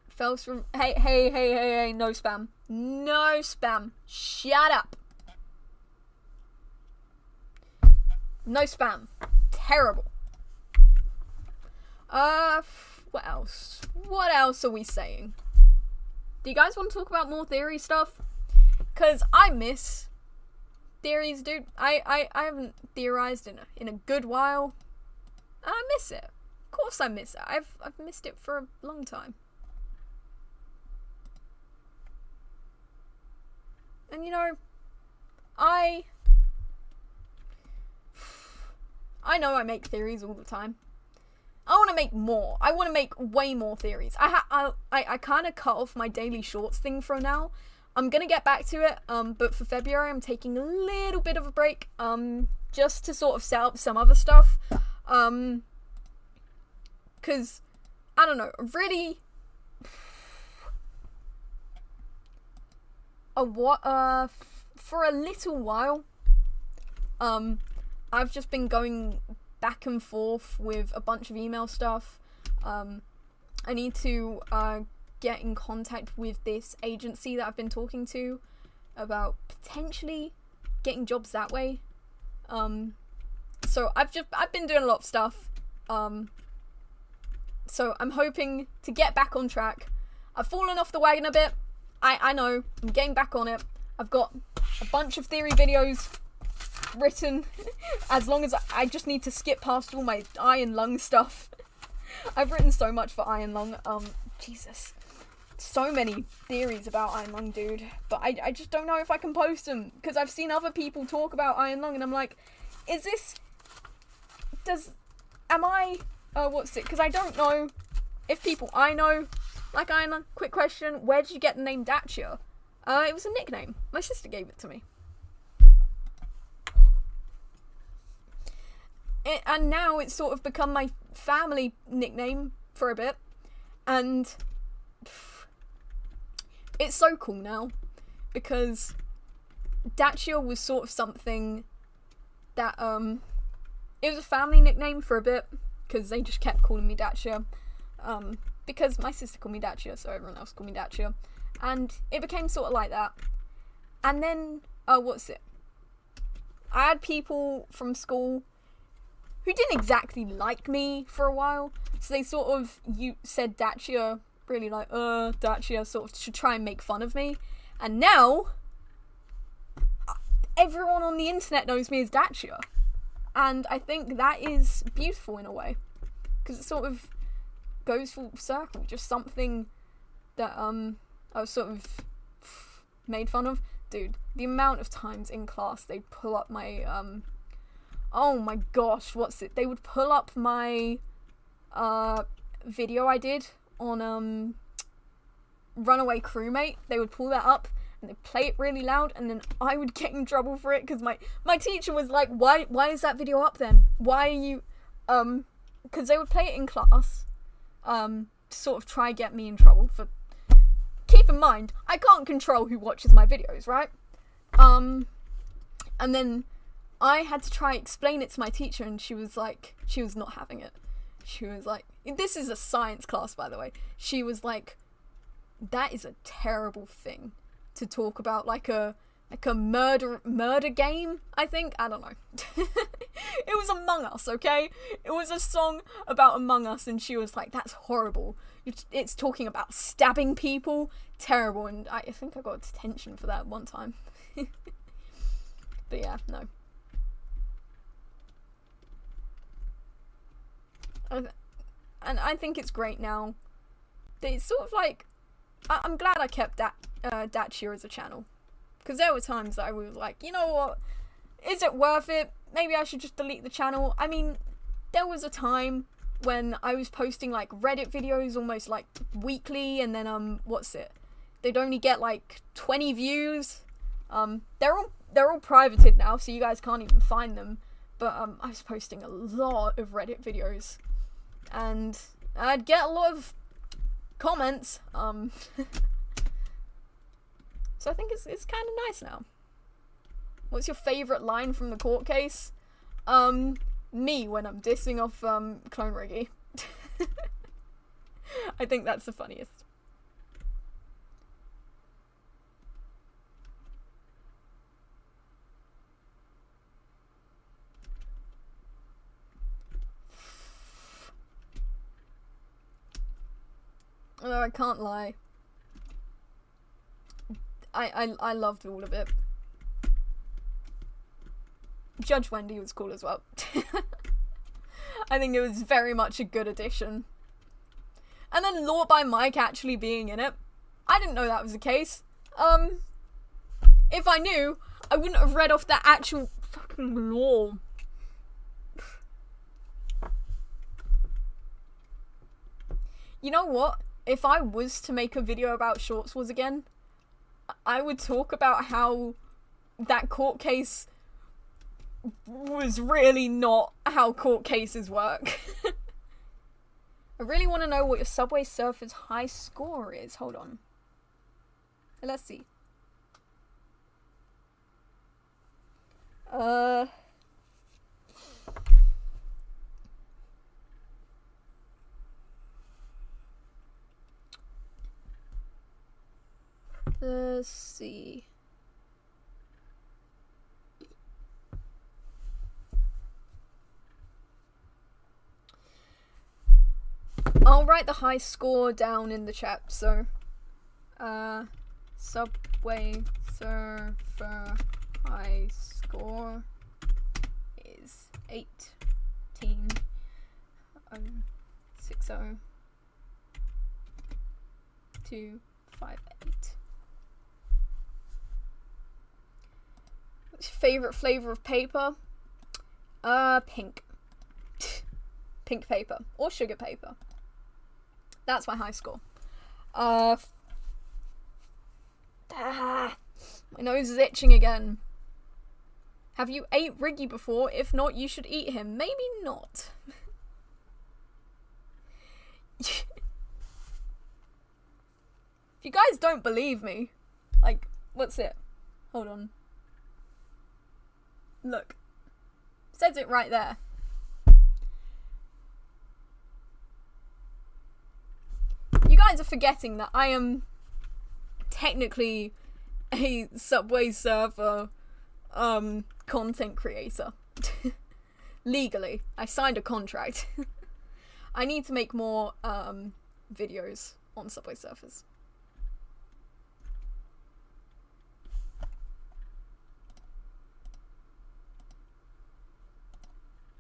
Fells from... Hey, no spam. No spam. Shut up. No spam. Terrible. What else? What else are we saying? Do you guys want to talk about more theory stuff? Because I miss theories, dude. I haven't theorized in a good while. I miss it. Of course I miss it. I've missed it for a long time. And you know, I know I make theories all the time. I want to make more. I want to make way more theories. I kind of cut off my daily shorts thing for now. I'm gonna get back to it. But for February, I'm taking a little bit of a break. Just to sort of set up some other stuff. Cause I don't know. Really. For a little while, I've just been going back and forth with a bunch of email stuff. I need to get in contact with this agency that I've been talking to about potentially getting jobs that way. So I've been doing a lot of stuff. So I'm hoping to get back on track. I've fallen off the wagon a bit. I know, I'm getting back on it. I've got a bunch of theory videos written, as long as I just need to skip past all my iron lung stuff. I've written so much for iron lung, Jesus. So many theories about iron lung, dude. But I just don't know if I can post them, because I've seen other people talk about iron lung, and I'm like, because I don't know if people I know like iron lung. Quick question, where did you get the name Dacia? It was a nickname. My sister gave it to me. And now it's sort of become my family nickname for a bit. And it's so cool now. Because Dacia was sort of something that, it was a family nickname for a bit. Because they just kept calling me Dacia. Because my sister called me Dacia, so everyone else called me Dacia. And it became sort of like that. And then, I had people from school who didn't exactly like me for a while. So they sort of said Dacia, really like, Dacia, sort of to try and make fun of me. And now, everyone on the internet knows me as Dacia. And I think that is beautiful in a way. Because it sort of goes full circle. Just something that, I was sort of made fun of. Dude, the amount of times in class they'd pull up my, oh my gosh, they would pull up my, video I did on, Runaway Crewmate. They would pull that up, and they'd play it really loud, and then I would get in trouble for it, because my teacher was like, why is that video up then? Why are you, because they would play it in class, to sort of try get me in trouble for. Keep in mind, I can't control who watches my videos, right? And then I had to try explain it to my teacher, and she was not having it. She was like, this is a science class, by the way. She was like, that is a terrible thing to talk about, like a murder game, I think. I don't know. It was Among Us, okay? It was a song about Among Us, and she was like, that's horrible. It's talking about stabbing people. Terrible. And I think I got detention for that one time. But yeah, no. And I think it's great now. It's sort of like, I'm glad I kept Dacia as a channel. Because there were times that I was like, you know what? Is it worth it? Maybe I should just delete the channel. I mean, there was a time when I was posting like Reddit videos almost like weekly, and then they'd only get like 20 views. They're all privated now, so you guys can't even find them. But I was posting a lot of Reddit videos, and I'd get a lot of comments. So I think it's kind of nice now. What's your favourite line from the court case? Me when I'm dissing off Clone Reggie. I think that's the funniest. I can't lie. I loved all of it. Judge Wendy was cool as well. I think it was very much a good addition. And then Lore by Mike actually being in it. I didn't know that was the case. If I knew, I wouldn't have read off that actual fucking lore. You know what? If I was to make a video about Short Swords again, I would talk about how that court case was really not how court cases work. I really want to know what your Subway Surfer's high score is. Hold on. Let's see. Let's see. I'll write the high score down in the chat, so Subway Surfer high score is 18.060.258. What's your favourite flavour of paper? Pink. Pink paper. Or sugar paper. That's my high score. My nose is itching again. Have you ate Riggy before? If not, you should eat him. Maybe not. If you guys don't believe me, like, what's it? Hold on. Look. Says it right there. You guys are forgetting that I am technically a Subway Surfer content creator. Legally. I signed a contract. I need to make more videos on Subway Surfers.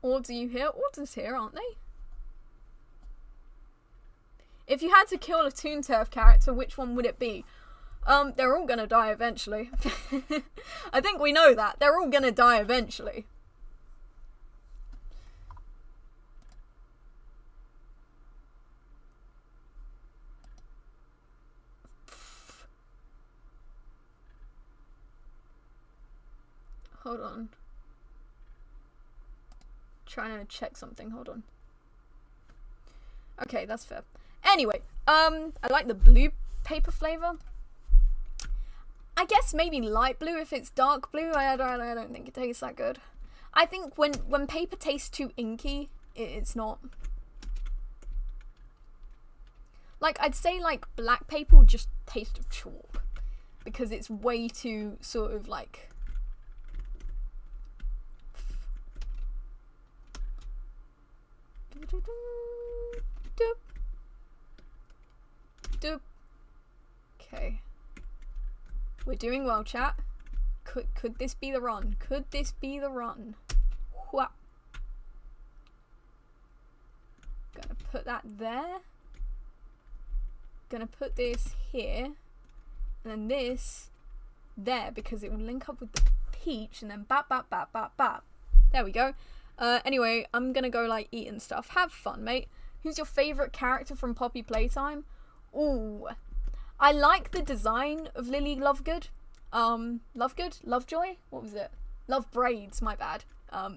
Order you here? Order's here, aren't they? If you had to kill a Toon Turf character, which one would it be? They're all gonna die eventually. I think we know that. They're all gonna die eventually. Hold on. Trying to check something, hold on. Okay, that's fair. Anyway, I like the blue paper flavor. I guess maybe light blue if it's dark blue. I don't think it tastes that good. I think when paper tastes too inky, it's not. Like, I'd say like black paper would just taste of chalk. Because it's way too sort of like... Okay. We're doing well, chat. Could this be the run? Could this be the run? Whap. Gonna put that there. Gonna put this here. And then this there, because it will link up with the peach, and then bap, bap, bap, bap, bap. There we go. Anyway, I'm gonna go, like, eat and stuff. Have fun, mate. Who's your favourite character from Poppy Playtime? Ooh. I like the design of Lily Lovegood. Lovegood? Lovejoy? What was it? Love Braids, my bad. I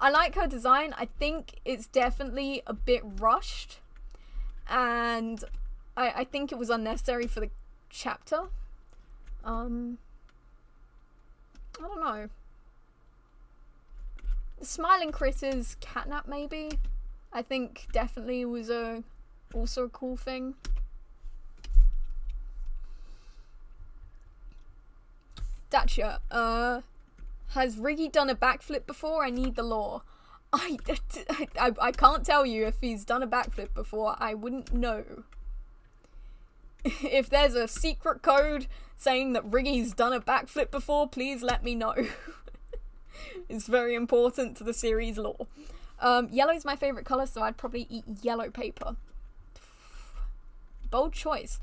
like her design. I think it's definitely a bit rushed. And I think it was unnecessary for the chapter. I don't know. Smiling Critters, Catnap maybe? I think definitely was also a cool thing. Dacia, has Riggy done a backflip before? I need the lore. I can't tell you if he's done a backflip before. I wouldn't know. If there's a secret code saying that Riggy's done a backflip before, please let me know. It's very important to the series lore. Yellow is my favourite colour, so I'd probably eat yellow paper. Bold choice.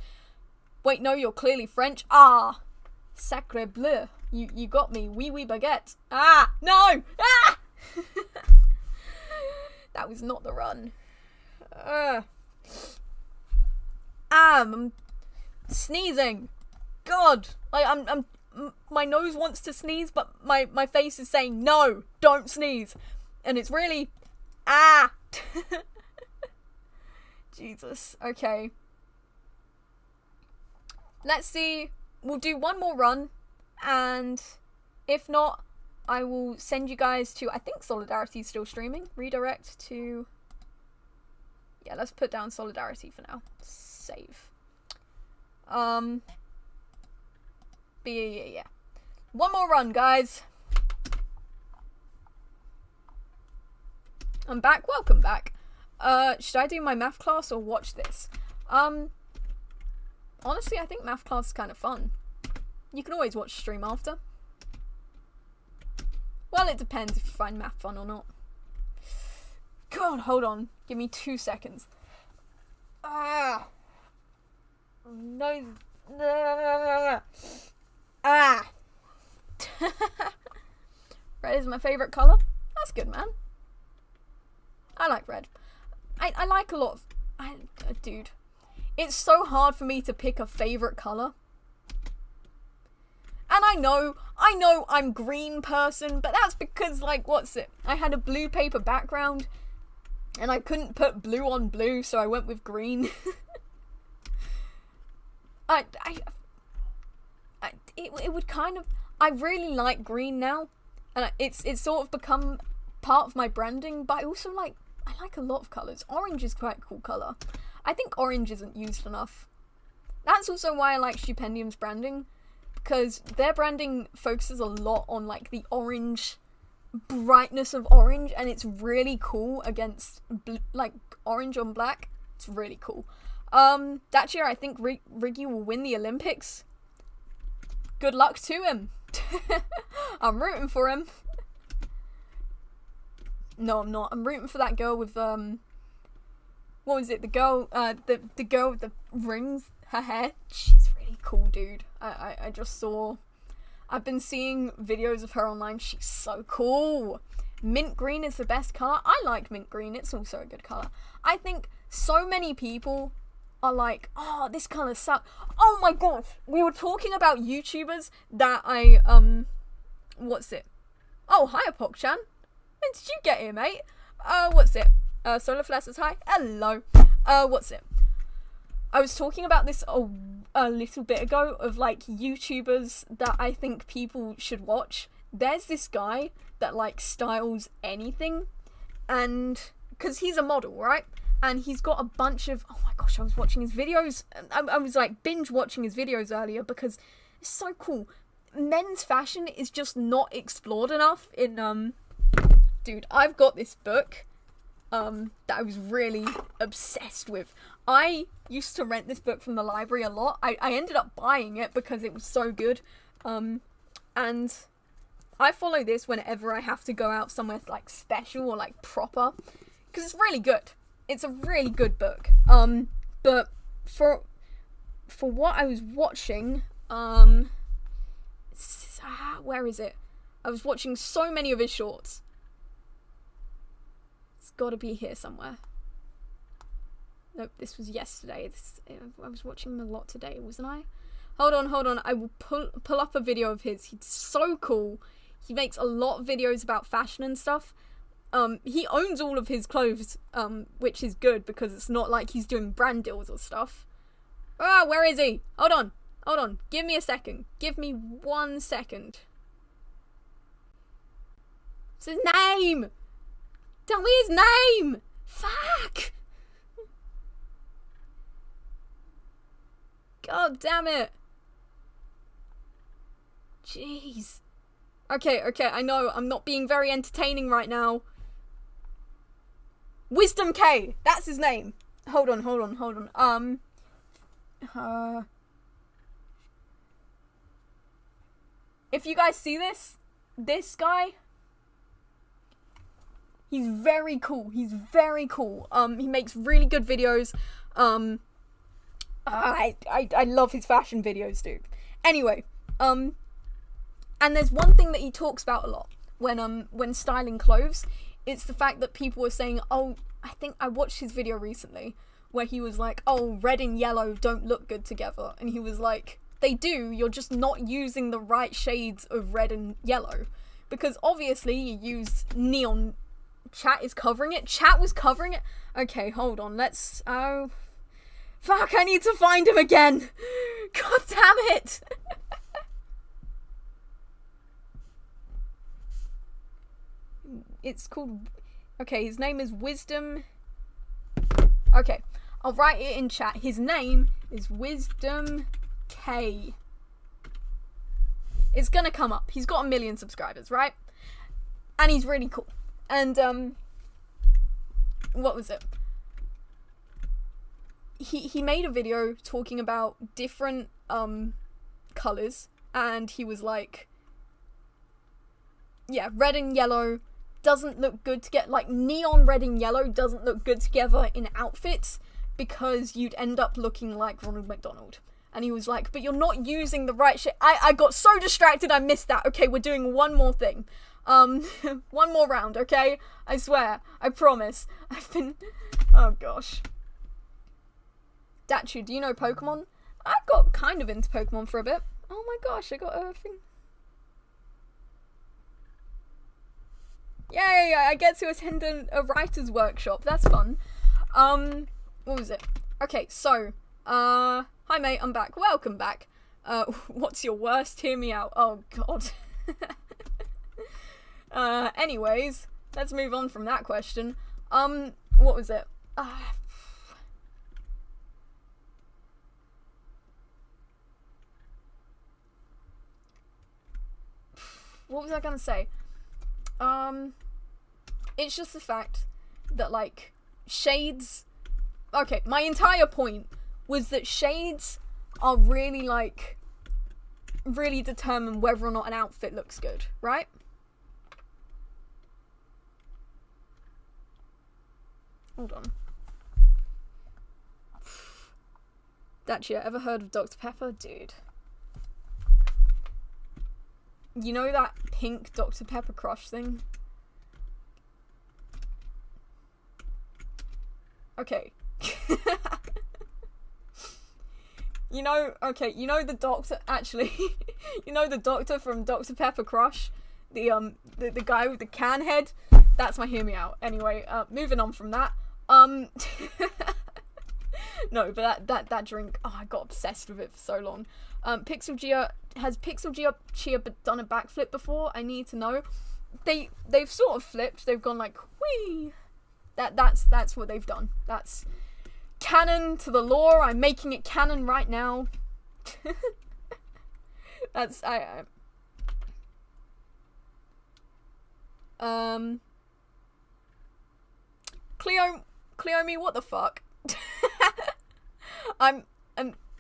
Wait, no, you're clearly French. Ah! Sacre bleu. You got me. Oui, oui, baguette. Ah! No! Ah! That was not the run. I'm sneezing. God! I'm my nose wants to sneeze, but my face is saying, no, don't sneeze. And it's really... Ah! Jesus. Okay. Let's see. We'll do one more run. And if not, I will send you guys to... I think Solidarity's still streaming. Redirect to... Yeah, let's put down Solidarity for now. Save. But yeah. One more run, guys. I'm back. Welcome back. Should I do my math class or watch this? Honestly, I think math class is kind of fun. You can always watch stream after. Well, it depends if you find math fun or not. God, hold on. Give me 2 seconds. Ah. No. Ah. Red is my favourite colour. That's good, man. I like red. I like a lot of... dude. It's so hard for me to pick a favourite colour. And I know I'm green person, but that's because, like, what's it? I had a blue paper background, and I couldn't put blue on blue, so I went with green. It would kind of... I really like green now, and it's sort of become part of my branding, but I also like... I like a lot of colours. Orange is quite a cool colour. I think orange isn't used enough. That's also why I like Stupendium's branding, because their branding focuses a lot on, like, the orange brightness of orange, and it's really cool against, like, orange on black. It's really cool. That year I think Riggy will win the Olympics. Good luck to him. I'm rooting for him. No, I'm not. I'm rooting for that girl with, what was it? The girl with the rings, her hair. She's really cool, dude. I just saw... I've been seeing videos of her online. She's so cool. Mint green is the best colour. I like mint green. It's also a good colour. I think so many people are like, oh, this colour sucks. Oh my gosh. We were talking about YouTubers that what's it? Oh, hi, Apok-chan. When did you get here, mate? What's it? Solar Flashes, hi. Hello. What's it? I was talking about this a little bit ago of, like, YouTubers that I think people should watch. There's this guy that, like, styles anything, and because he's a model, right? And he's got a bunch of... Oh my gosh, I was watching his videos. I was, like, binge watching his videos earlier because it's so cool. Men's fashion is just not explored enough in, Dude, I've got this book that I was really obsessed with. I used to rent this book from the library a lot. I ended up buying it because it was so good. And I follow this whenever I have to go out somewhere, like, special or, like, proper. Because it's really good. It's a really good book. But for what I was watching, where is it? I was watching so many of his shorts. It's got to be here somewhere. Nope, this was yesterday. I was watching him a lot today, wasn't I? Hold on. I will pull up a video of his. He's so cool. He makes a lot of videos about fashion and stuff. He owns all of his clothes, which is good because it's not like he's doing brand deals or stuff. Ah, where is he? Hold on. Give me a second. Give me 1 second. It's his name! Tell me his name! Fuck! God damn it. Jeez. Okay, I know I'm not being very entertaining right now. Wisdom K. That's his name. Hold on. If you guys see this guy, he's very cool. He makes really good videos. I love his fashion videos, dude. Anyway, and there's one thing that he talks about a lot when styling clothes. It's the fact that people were saying, oh, I think I watched his video recently where he was like, oh, red and yellow don't look good together. And he was like, they do, you're just not using the right shades of red and yellow. Because obviously you use neon. Chat is covering it? Chat was covering it? Okay, hold on, let's, oh, fuck, I need to find him again! God damn it! It's called, okay, his name is Wisdom, okay, I'll write it in chat. His name is Wisdom K. It's gonna come up. He's got 1 million subscribers, right? And he's really cool. And, what was it? He made a video talking about different, colours, and he was like, yeah, red and yellow doesn't look good to get, like, neon red and yellow doesn't look good together in outfits, because you'd end up looking like Ronald McDonald. And he was like, but you're not using the right shit. I got so distracted, I missed that. Okay, we're doing one more thing. One more round, okay? I swear. I promise. I've been... Oh, gosh. Dachu, do you know Pokemon? I got kind of into Pokemon for a bit. Oh my gosh, I got a thing. Yay, I get to attend a writer's workshop. That's fun. What was it? Okay, so, hi mate, I'm back. Welcome back. What's your worst? Hear me out. Oh, God. Anyways, let's move on from that question. What was it? What was I gonna say? It's just the fact that, like, shades... Okay, my entire point was that shades are really, like, really determine whether or not an outfit looks good, right? Hold on. Dacia, ever heard of Dr. Pepper? Dude. You know that pink Dr. Pepper crush thing? Okay. You know the doctor, actually, you know the doctor from Dr. Pepper Crush? The guy with the can head? That's my hear me out. Anyway, moving on from that. No, but that drink, oh, I got obsessed with it for so long. Has Pixel Chia done a backflip before? I need to know. They've sort of flipped. They've gone like, whee! That's what they've done. That's canon to the lore. I'm making it canon right now. That's Cleome, what the fuck?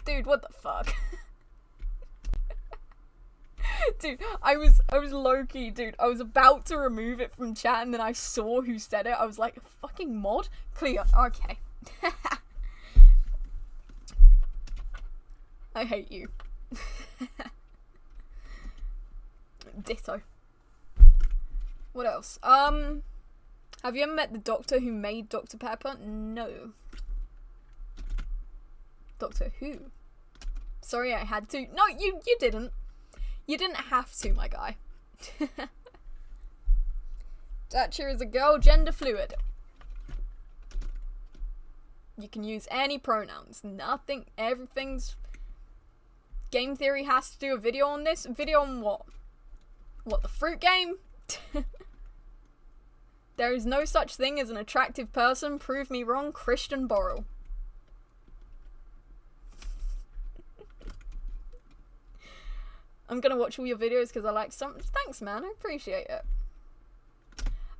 Dude, what the fuck? Dude, I was low-key, dude. I was about to remove it from chat and then I saw who said it. I was like, fucking mod? Cleo, okay. I hate you. Ditto. What else? Have you ever met the doctor who made Dr. Pepper? No. Doctor Who? Sorry, I had to. No, you didn't. You didn't have to, my guy. Thatcher is a girl, gender fluid. You can use any pronouns. Nothing, everything's... Game Theory has to do a video on this. A video on what? What, the fruit game? There is no such thing as an attractive person. Prove me wrong, Christian Borle. I'm gonna watch all your videos because I like some. Thanks, man. I appreciate it.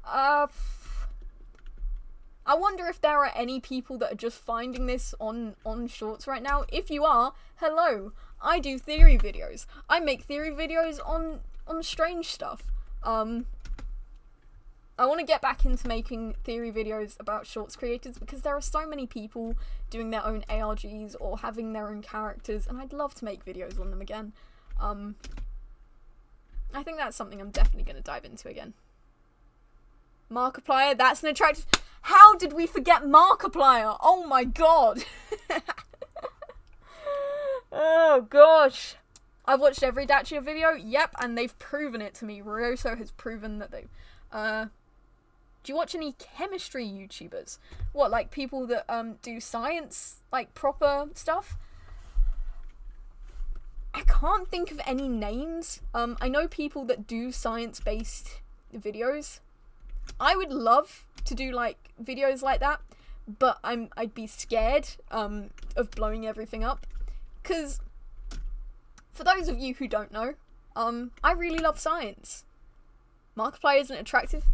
I I wonder if there are any people that are just finding this on Shorts right now. If you are, hello. I do theory videos. I make theory videos on strange stuff. I want to get back into making theory videos about Shorts creators because there are so many people doing their own ARGs or having their own characters, and I'd love to make videos on them again. I think that's something I'm definitely going to dive into again. Markiplier, that's an attractive... How did we forget Markiplier? Oh my god. Oh gosh. I've watched every Dacia video, yep, and they've proven it to me. Ryoso has proven that they... do you watch any chemistry YouTubers? What, like people that do science, like proper stuff? I can't think of any names. I know people that do science-based videos. I would love to do like videos like that, but I'd be scared of blowing everything up. 'Cause for those of you who don't know, I really love science. Markiplier isn't attractive.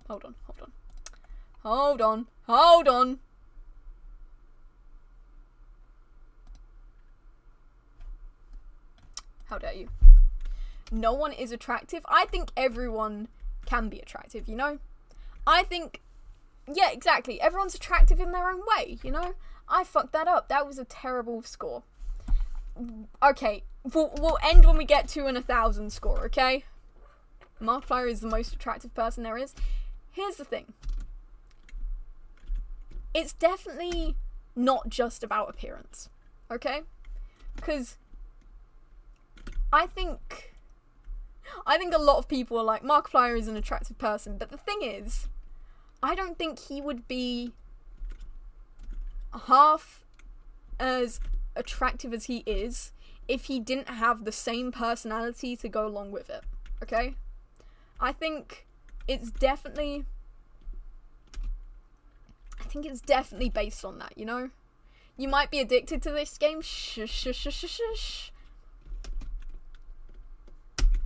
Hold on. How dare you? No one is attractive. I think everyone can be attractive, you know? I think, yeah, exactly. Everyone's attractive in their own way, you know? I fucked that up. That was a terrible score. Okay, we'll end when we get to an 1,000 score, okay? Markiplier is the most attractive person there is. Here's the thing. It's definitely not just about appearance, okay? Because I think a lot of people are like, Markiplier is an attractive person, but the thing is, I don't think he would be half as attractive as he is if he didn't have the same personality to go along with it, okay? I think it's definitely based on that, you know? You might be addicted to this game. Shh.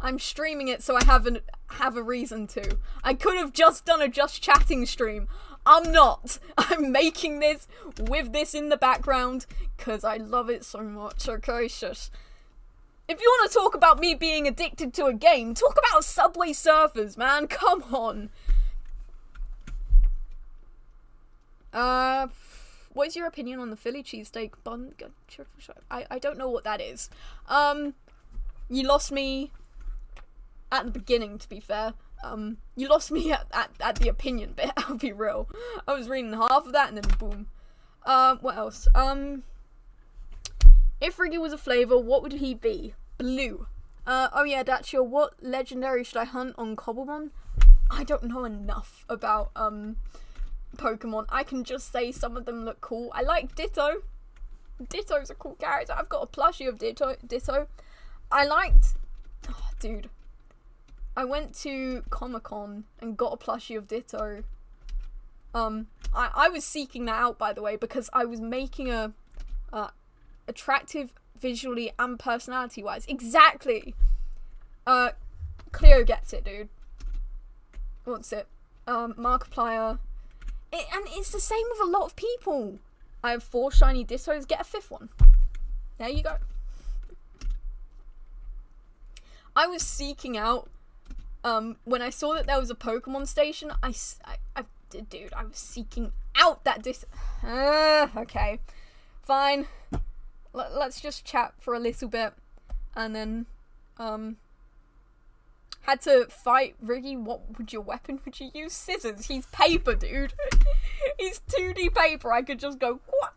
I'm streaming it so I have a reason to. I could have just done a just chatting stream. I'm not. I'm making this with this in the background because I love it so much. Okay, shush. If you want to talk about me being addicted to a game, talk about Subway Surfers, man. Come on. What is your opinion on the Philly cheesesteak bun? I don't know what that is. You lost me at the beginning, to be fair. You lost me at the opinion bit, I'll be real. I was reading half of that and then boom. What else? If Riggy was a flavour, what would he be? Blue. Oh yeah, Dacia, what legendary should I hunt on Cobblemon? I don't know enough about, Pokemon. I can just say some of them look cool. I like Ditto. Ditto's a cool character. I've got a plushie of Ditto. I liked... Oh, dude. I went to Comic-Con and got a plushie of Ditto. I was seeking that out, by the way, because I was making a attractive visually and personality-wise. Exactly! Cleo gets it, dude. What's it? Markiplier. And it's the same with a lot of people. I have 4 shiny Dittos, get a 5th one. There you go. I was seeking out, when I saw that there was a Pokemon station, dude, I was seeking out that okay. Fine. Let's just chat for a little bit, and then, had to fight Riggy. What would your weapon? Would you use? Scissors. He's paper, dude. He's 2D paper. I could just go, what?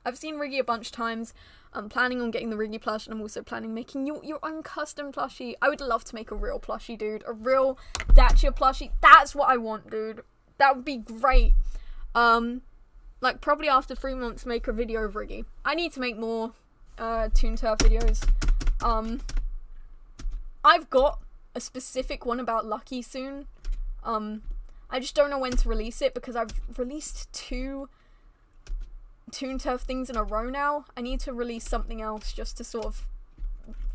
I've seen Riggy a bunch of times. I'm planning on getting the Riggy plush, and I'm also planning making your own custom plushie. I would love to make a real plushie, dude. A real Dacia plushie. That's what I want, dude. That would be great. Like, probably after 3 months, make a video of Riggy. I need to make more, Toon Turf videos. I've got a specific one about Lucky soon. I just don't know when to release it, because I've released 2 Toon Turf things in a row now. I need to release something else just to sort of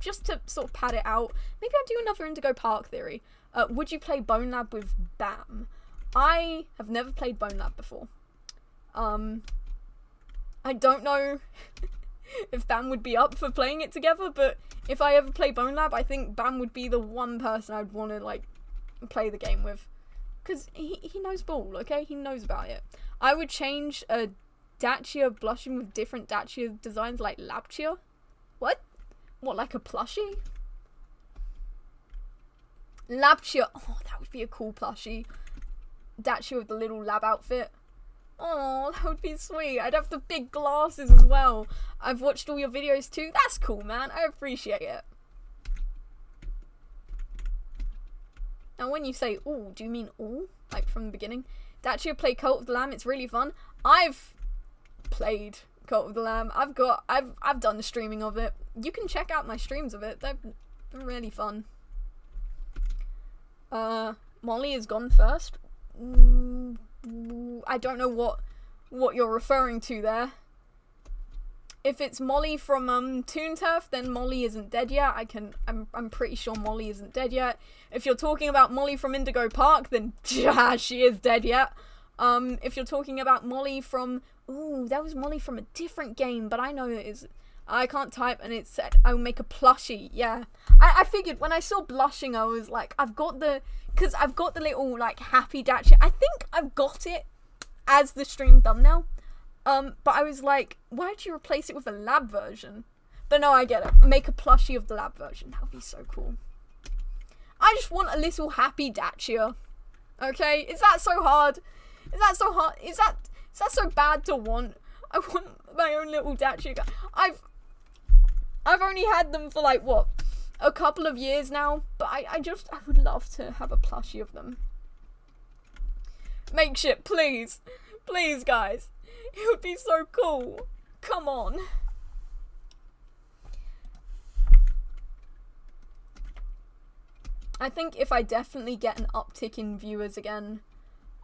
just to sort of pad it out, maybe I'll do another Indigo Park theory. Would you play Bone Lab with Bam? I have never played Bone Lab before. I don't know if Bam would be up for playing it together, but if I ever play Bone Lab, I think Bam would be the one person I'd want to, like, play the game with. Because he knows ball, okay? He knows about it. I would change a Dachia blushing with different Dachia designs like Labchia. What? What, like a plushie? Labchia. Oh, that would be a cool plushie. Dachia with the little lab outfit. Oh, that would be sweet. I'd have the big glasses as well. I've watched all your videos too. That's cool, man. I appreciate it. Now, when you say all, do you mean all? Like from the beginning? Dachia play Cult of the Lamb. It's really fun. I've played Cult of the Lamb. I've done the streaming of it. You can check out my streams of it. They're really fun. Molly is gone first. I don't know what you're referring to there. If it's Molly from Toon Turf, then Molly isn't dead yet. I'm pretty sure Molly isn't dead yet. If you're talking about Molly from Indigo Park, then yeah, she is dead yet. If you're talking about Molly from that was Molly from a different game, but I know it is. I can't type, and it said I'll make a plushie. Yeah, I figured when I saw blushing, I was like, I've got the little like happy Dachia. I think I've got it as the stream thumbnail. But I was like, why did you replace it with a lab version? But no, I get it. Make a plushie of the lab version. That would be so cool. I just want a little happy Dachia. Okay? Is that so hard? Is that so hard? Is that so bad to want? I want my own little Dachia. I've only had them for like, what? A couple of years now. But I would love to have a plushie of them. Makeshift, please. Please, guys. It would be so cool. Come on. I think if I definitely get an uptick in viewers again,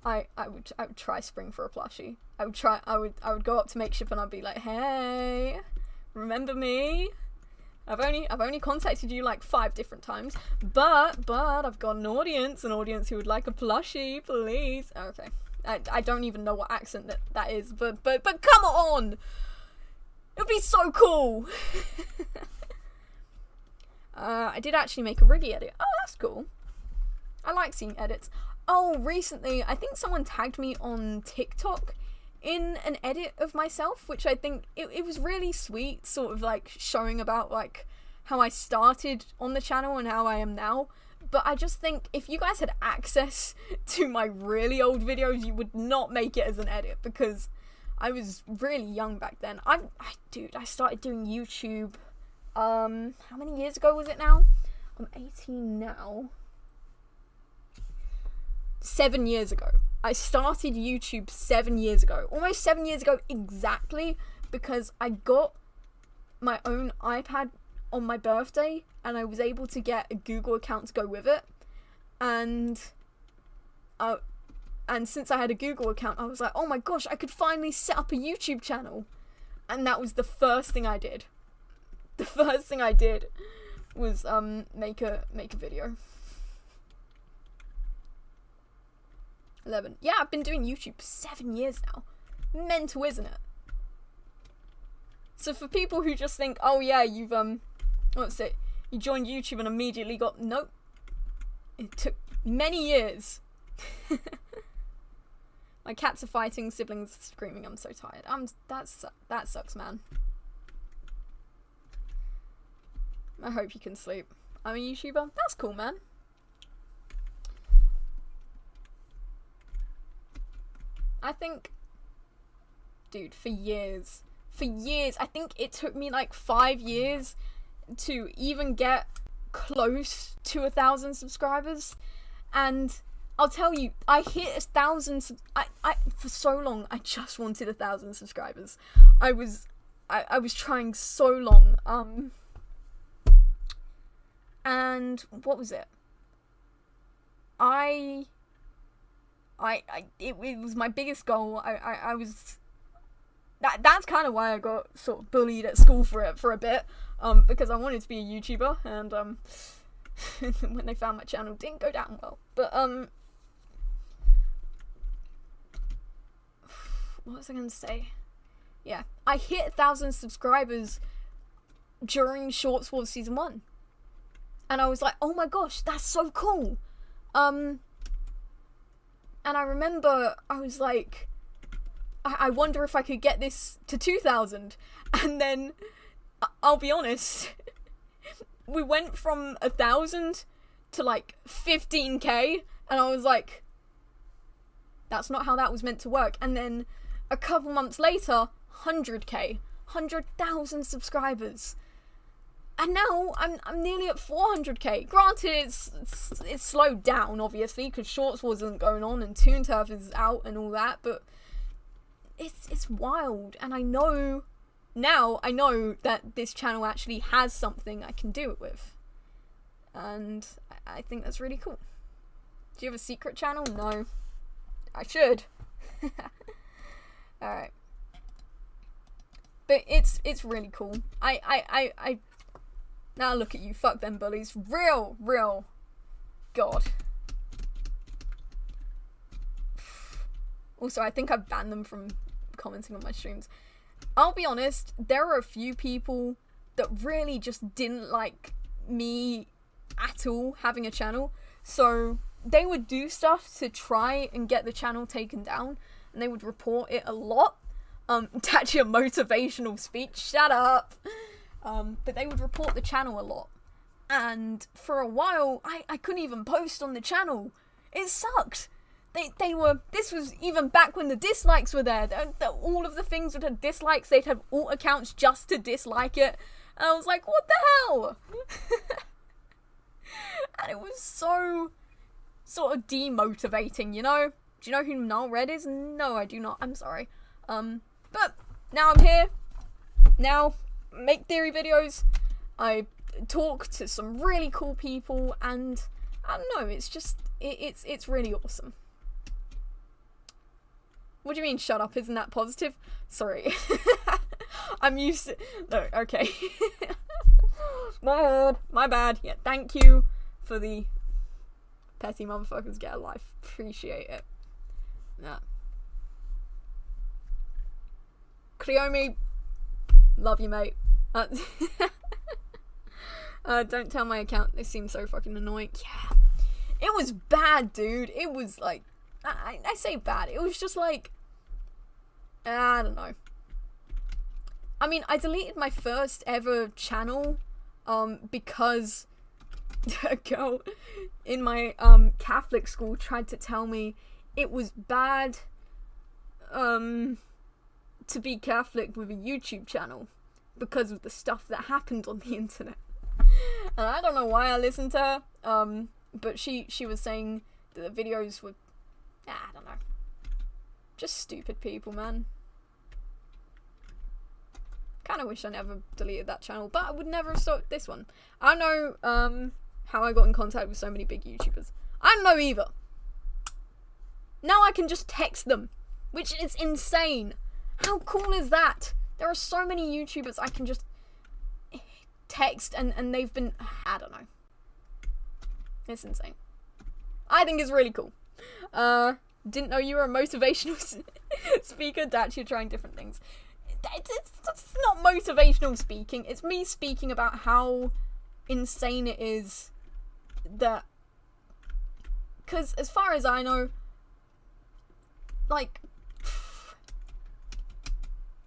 I would try Spring for a plushie. I would go up to Makeshift and I'd be like, hey, remember me? I've only contacted you like 5 different times, but I've got an audience who would like a plushie, please. Okay. I don't even know what accent that is, but come on! It would be so cool! I did actually make a Riggy edit. Oh, that's cool. I like seeing edits. Oh, recently, I think someone tagged me on TikTok in an edit of myself, which I think, it was really sweet, sort of like showing about like how I started on the channel and how I am now. But I just think if you guys had access to my really old videos, you would not make it as an edit because I was really young back then. Dude, I started doing YouTube, how many years ago was it now? I'm 18 now. 7 years ago. I started YouTube 7 years ago. Almost 7 years ago exactly, because I got my own iPad on my birthday and I was able to get a Google account to go with it, and since I had a Google account, I was like, oh my gosh, I could finally set up a YouTube channel. And that was the first thing I did. The first thing I did was make a video. 11. Yeah, I've been doing YouTube 7 years now. Mental, isn't it? So for people who just think, oh yeah, you've what's it? You joined YouTube and immediately got... Nope. It took many years. My cats are fighting, siblings screaming, I'm so tired. That sucks, man. I hope you can sleep. I'm a YouTuber. That's cool, man. I think... Dude, for years, I think it took me like 5 years to even get close to 1,000 subscribers, and I'll tell you, I hit 1,000. I for so long I just wanted 1,000 subscribers. I was trying so long. And what was it? It was my biggest goal. I was. That's kind of why I got sort of bullied at school for a bit. because I wanted to be a YouTuber, and when they found my channel, didn't go down well. But what was I gonna say? Yeah, I hit 1,000 subscribers during Shorts Wars Season 1. And I was like, oh my gosh, that's so cool. And I remember I was like, I wonder if I could get this to 2,000. And then, I'll be honest, we went from 1,000 to like 15k. And I was like, that's not how that was meant to work. And then a couple months later, 100k, 100,000 subscribers, and now I'm nearly at 400k. Granted, it's slowed down obviously because Shorts wasn't going on and Toon Turf is out and all that, but it's wild. And I know that this channel actually has something I can do it with, and I think that's really cool. Do you have a secret channel? No, I should. All right. But it's really cool. I now look at you, fuck them bullies. Real God. Also, I think I've banned them from commenting on my streams. I'll be honest, there are a few people that really just didn't like me at all having a channel. So they would do stuff to try and get the channel taken down, and they would report it a lot. It's actually a motivational speech, shut up. But they would report the channel a lot. And for a while, I couldn't even post on the channel. It sucked. This was even back when the dislikes were there. All of the things that had dislikes, they'd have alt accounts just to dislike it. And I was like, what the hell? And it was so sort of demotivating, you know? Do you know who Null Red is? No, I do not. I'm sorry. But now I'm here. Now, make theory videos. I talk to some really cool people, and I don't know, it's just, it's really awesome. What do you mean, shut up? Isn't that positive? Sorry. I'm used to... No, okay. My bad. Yeah, thank you for the petty motherfuckers get a life. Appreciate it. Yeah. Cleomi, love you, mate. Don't tell my account. They seem so fucking annoying. Yeah. It was bad, dude. It was like... I say bad. It was just like... I don't know. I mean, I deleted my first ever channel because a girl in my Catholic school tried to tell me it was bad to be Catholic with a YouTube channel because of the stuff that happened on the internet. And I don't know why I listened to her, but she was saying that the videos were, I don't know, just stupid people, man. Kind of wish I never deleted that channel, but I would never have started this one. I don't know how I got in contact with so many big YouTubers. I don't know either. Now I can just text them, which is insane. How cool is that? There are so many YouTubers I can just text and they've been, I don't know. It's insane. I think it's really cool. Didn't know you were a motivational speaker. That you're trying different things. It's not motivational speaking. It's me speaking about how insane it is that, because as far as I know, like,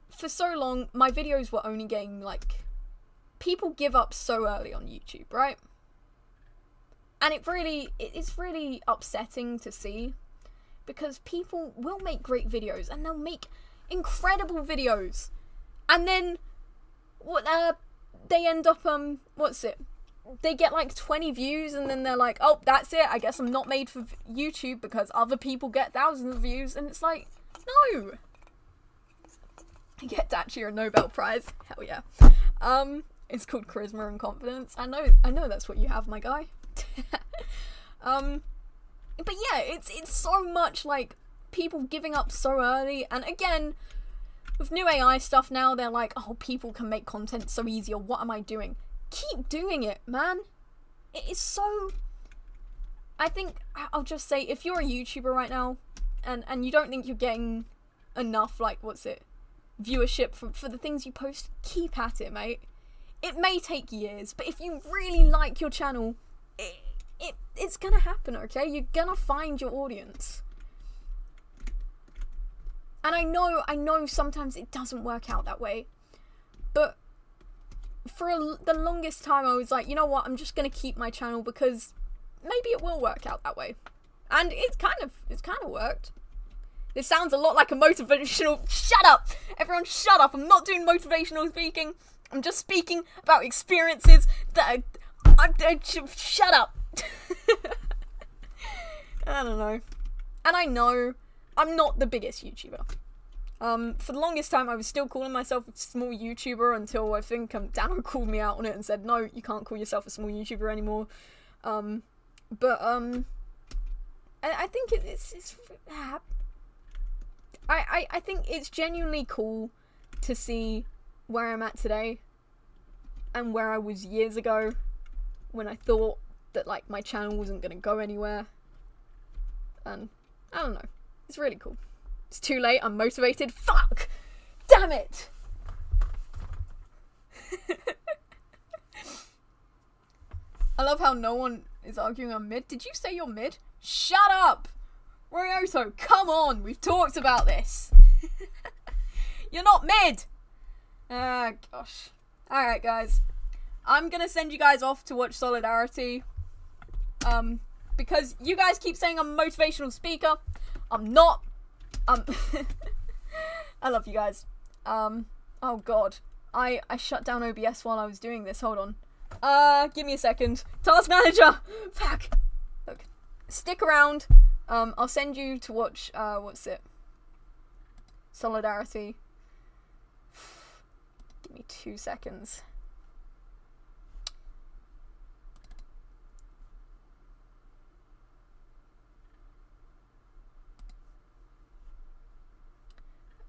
for so long, my videos were only getting, like, people give up so early on YouTube, right? And it's really upsetting to see, because people will make great videos, and they'll make incredible videos, and then what they end up they get like 20 views, and then they're like, oh, that's it, I guess I'm not made for YouTube because other people get thousands of views. And it's like, no. I get Dachi a Nobel Prize, hell yeah. It's called charisma and confidence. I know that's what you have, my guy. But yeah, it's so much like people giving up so early. And again, With new AI stuff now, they're like, oh, people can make content so easy, or what am I doing? Keep doing it, man. It is so... I think, I'll just say, if you're a YouTuber right now, and you don't think you're getting enough, like, viewership for the things you post, keep at it, mate. It may take years, but if you really like your channel, it's gonna happen, okay? You're gonna find your audience. And I know sometimes it doesn't work out that way, but for the longest time I was like, you know what, I'm just gonna keep my channel because maybe it will work out that way. And it's kind of worked. This sounds a lot like a motivational... Shut up! Everyone shut up! I'm not doing motivational speaking. I'm just speaking about experiences that shut up! I don't know. And I know I'm not the biggest YouTuber. For the longest time I was still calling myself a small YouTuber until I think Dano called me out on it and said, no, you can't call yourself a small YouTuber anymore. I think I think it's genuinely cool to see where I'm at today and where I was years ago when I thought that, like, my channel wasn't gonna go anywhere. And I don't know. It's really cool. It's too late. I'm motivated. Fuck! Damn it! I love how no one is arguing I'm mid. Did you say you're mid? Shut up! Ryoto, come on! We've talked about this! You're not mid! Ah, gosh. Alright, guys. I'm gonna send you guys off to watch Solidarity. Because you guys keep saying I'm a motivational speaker. I'm not. I love you guys. Oh god. I shut down OBS while I was doing this. Hold on. Give me a second. Task manager! Fuck! Look. Stick around. I'll send you to watch, Solidarity. Give me 2 seconds.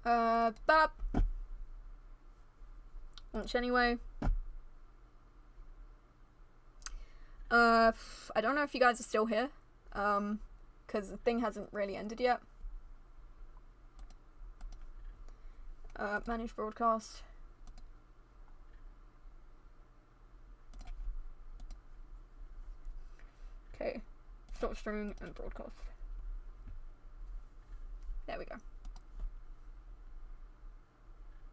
Bap. Launch anyway. I don't know if you guys are still here. Because the thing hasn't really ended yet. Manage broadcast. Okay. Stop streaming and broadcast. There we go.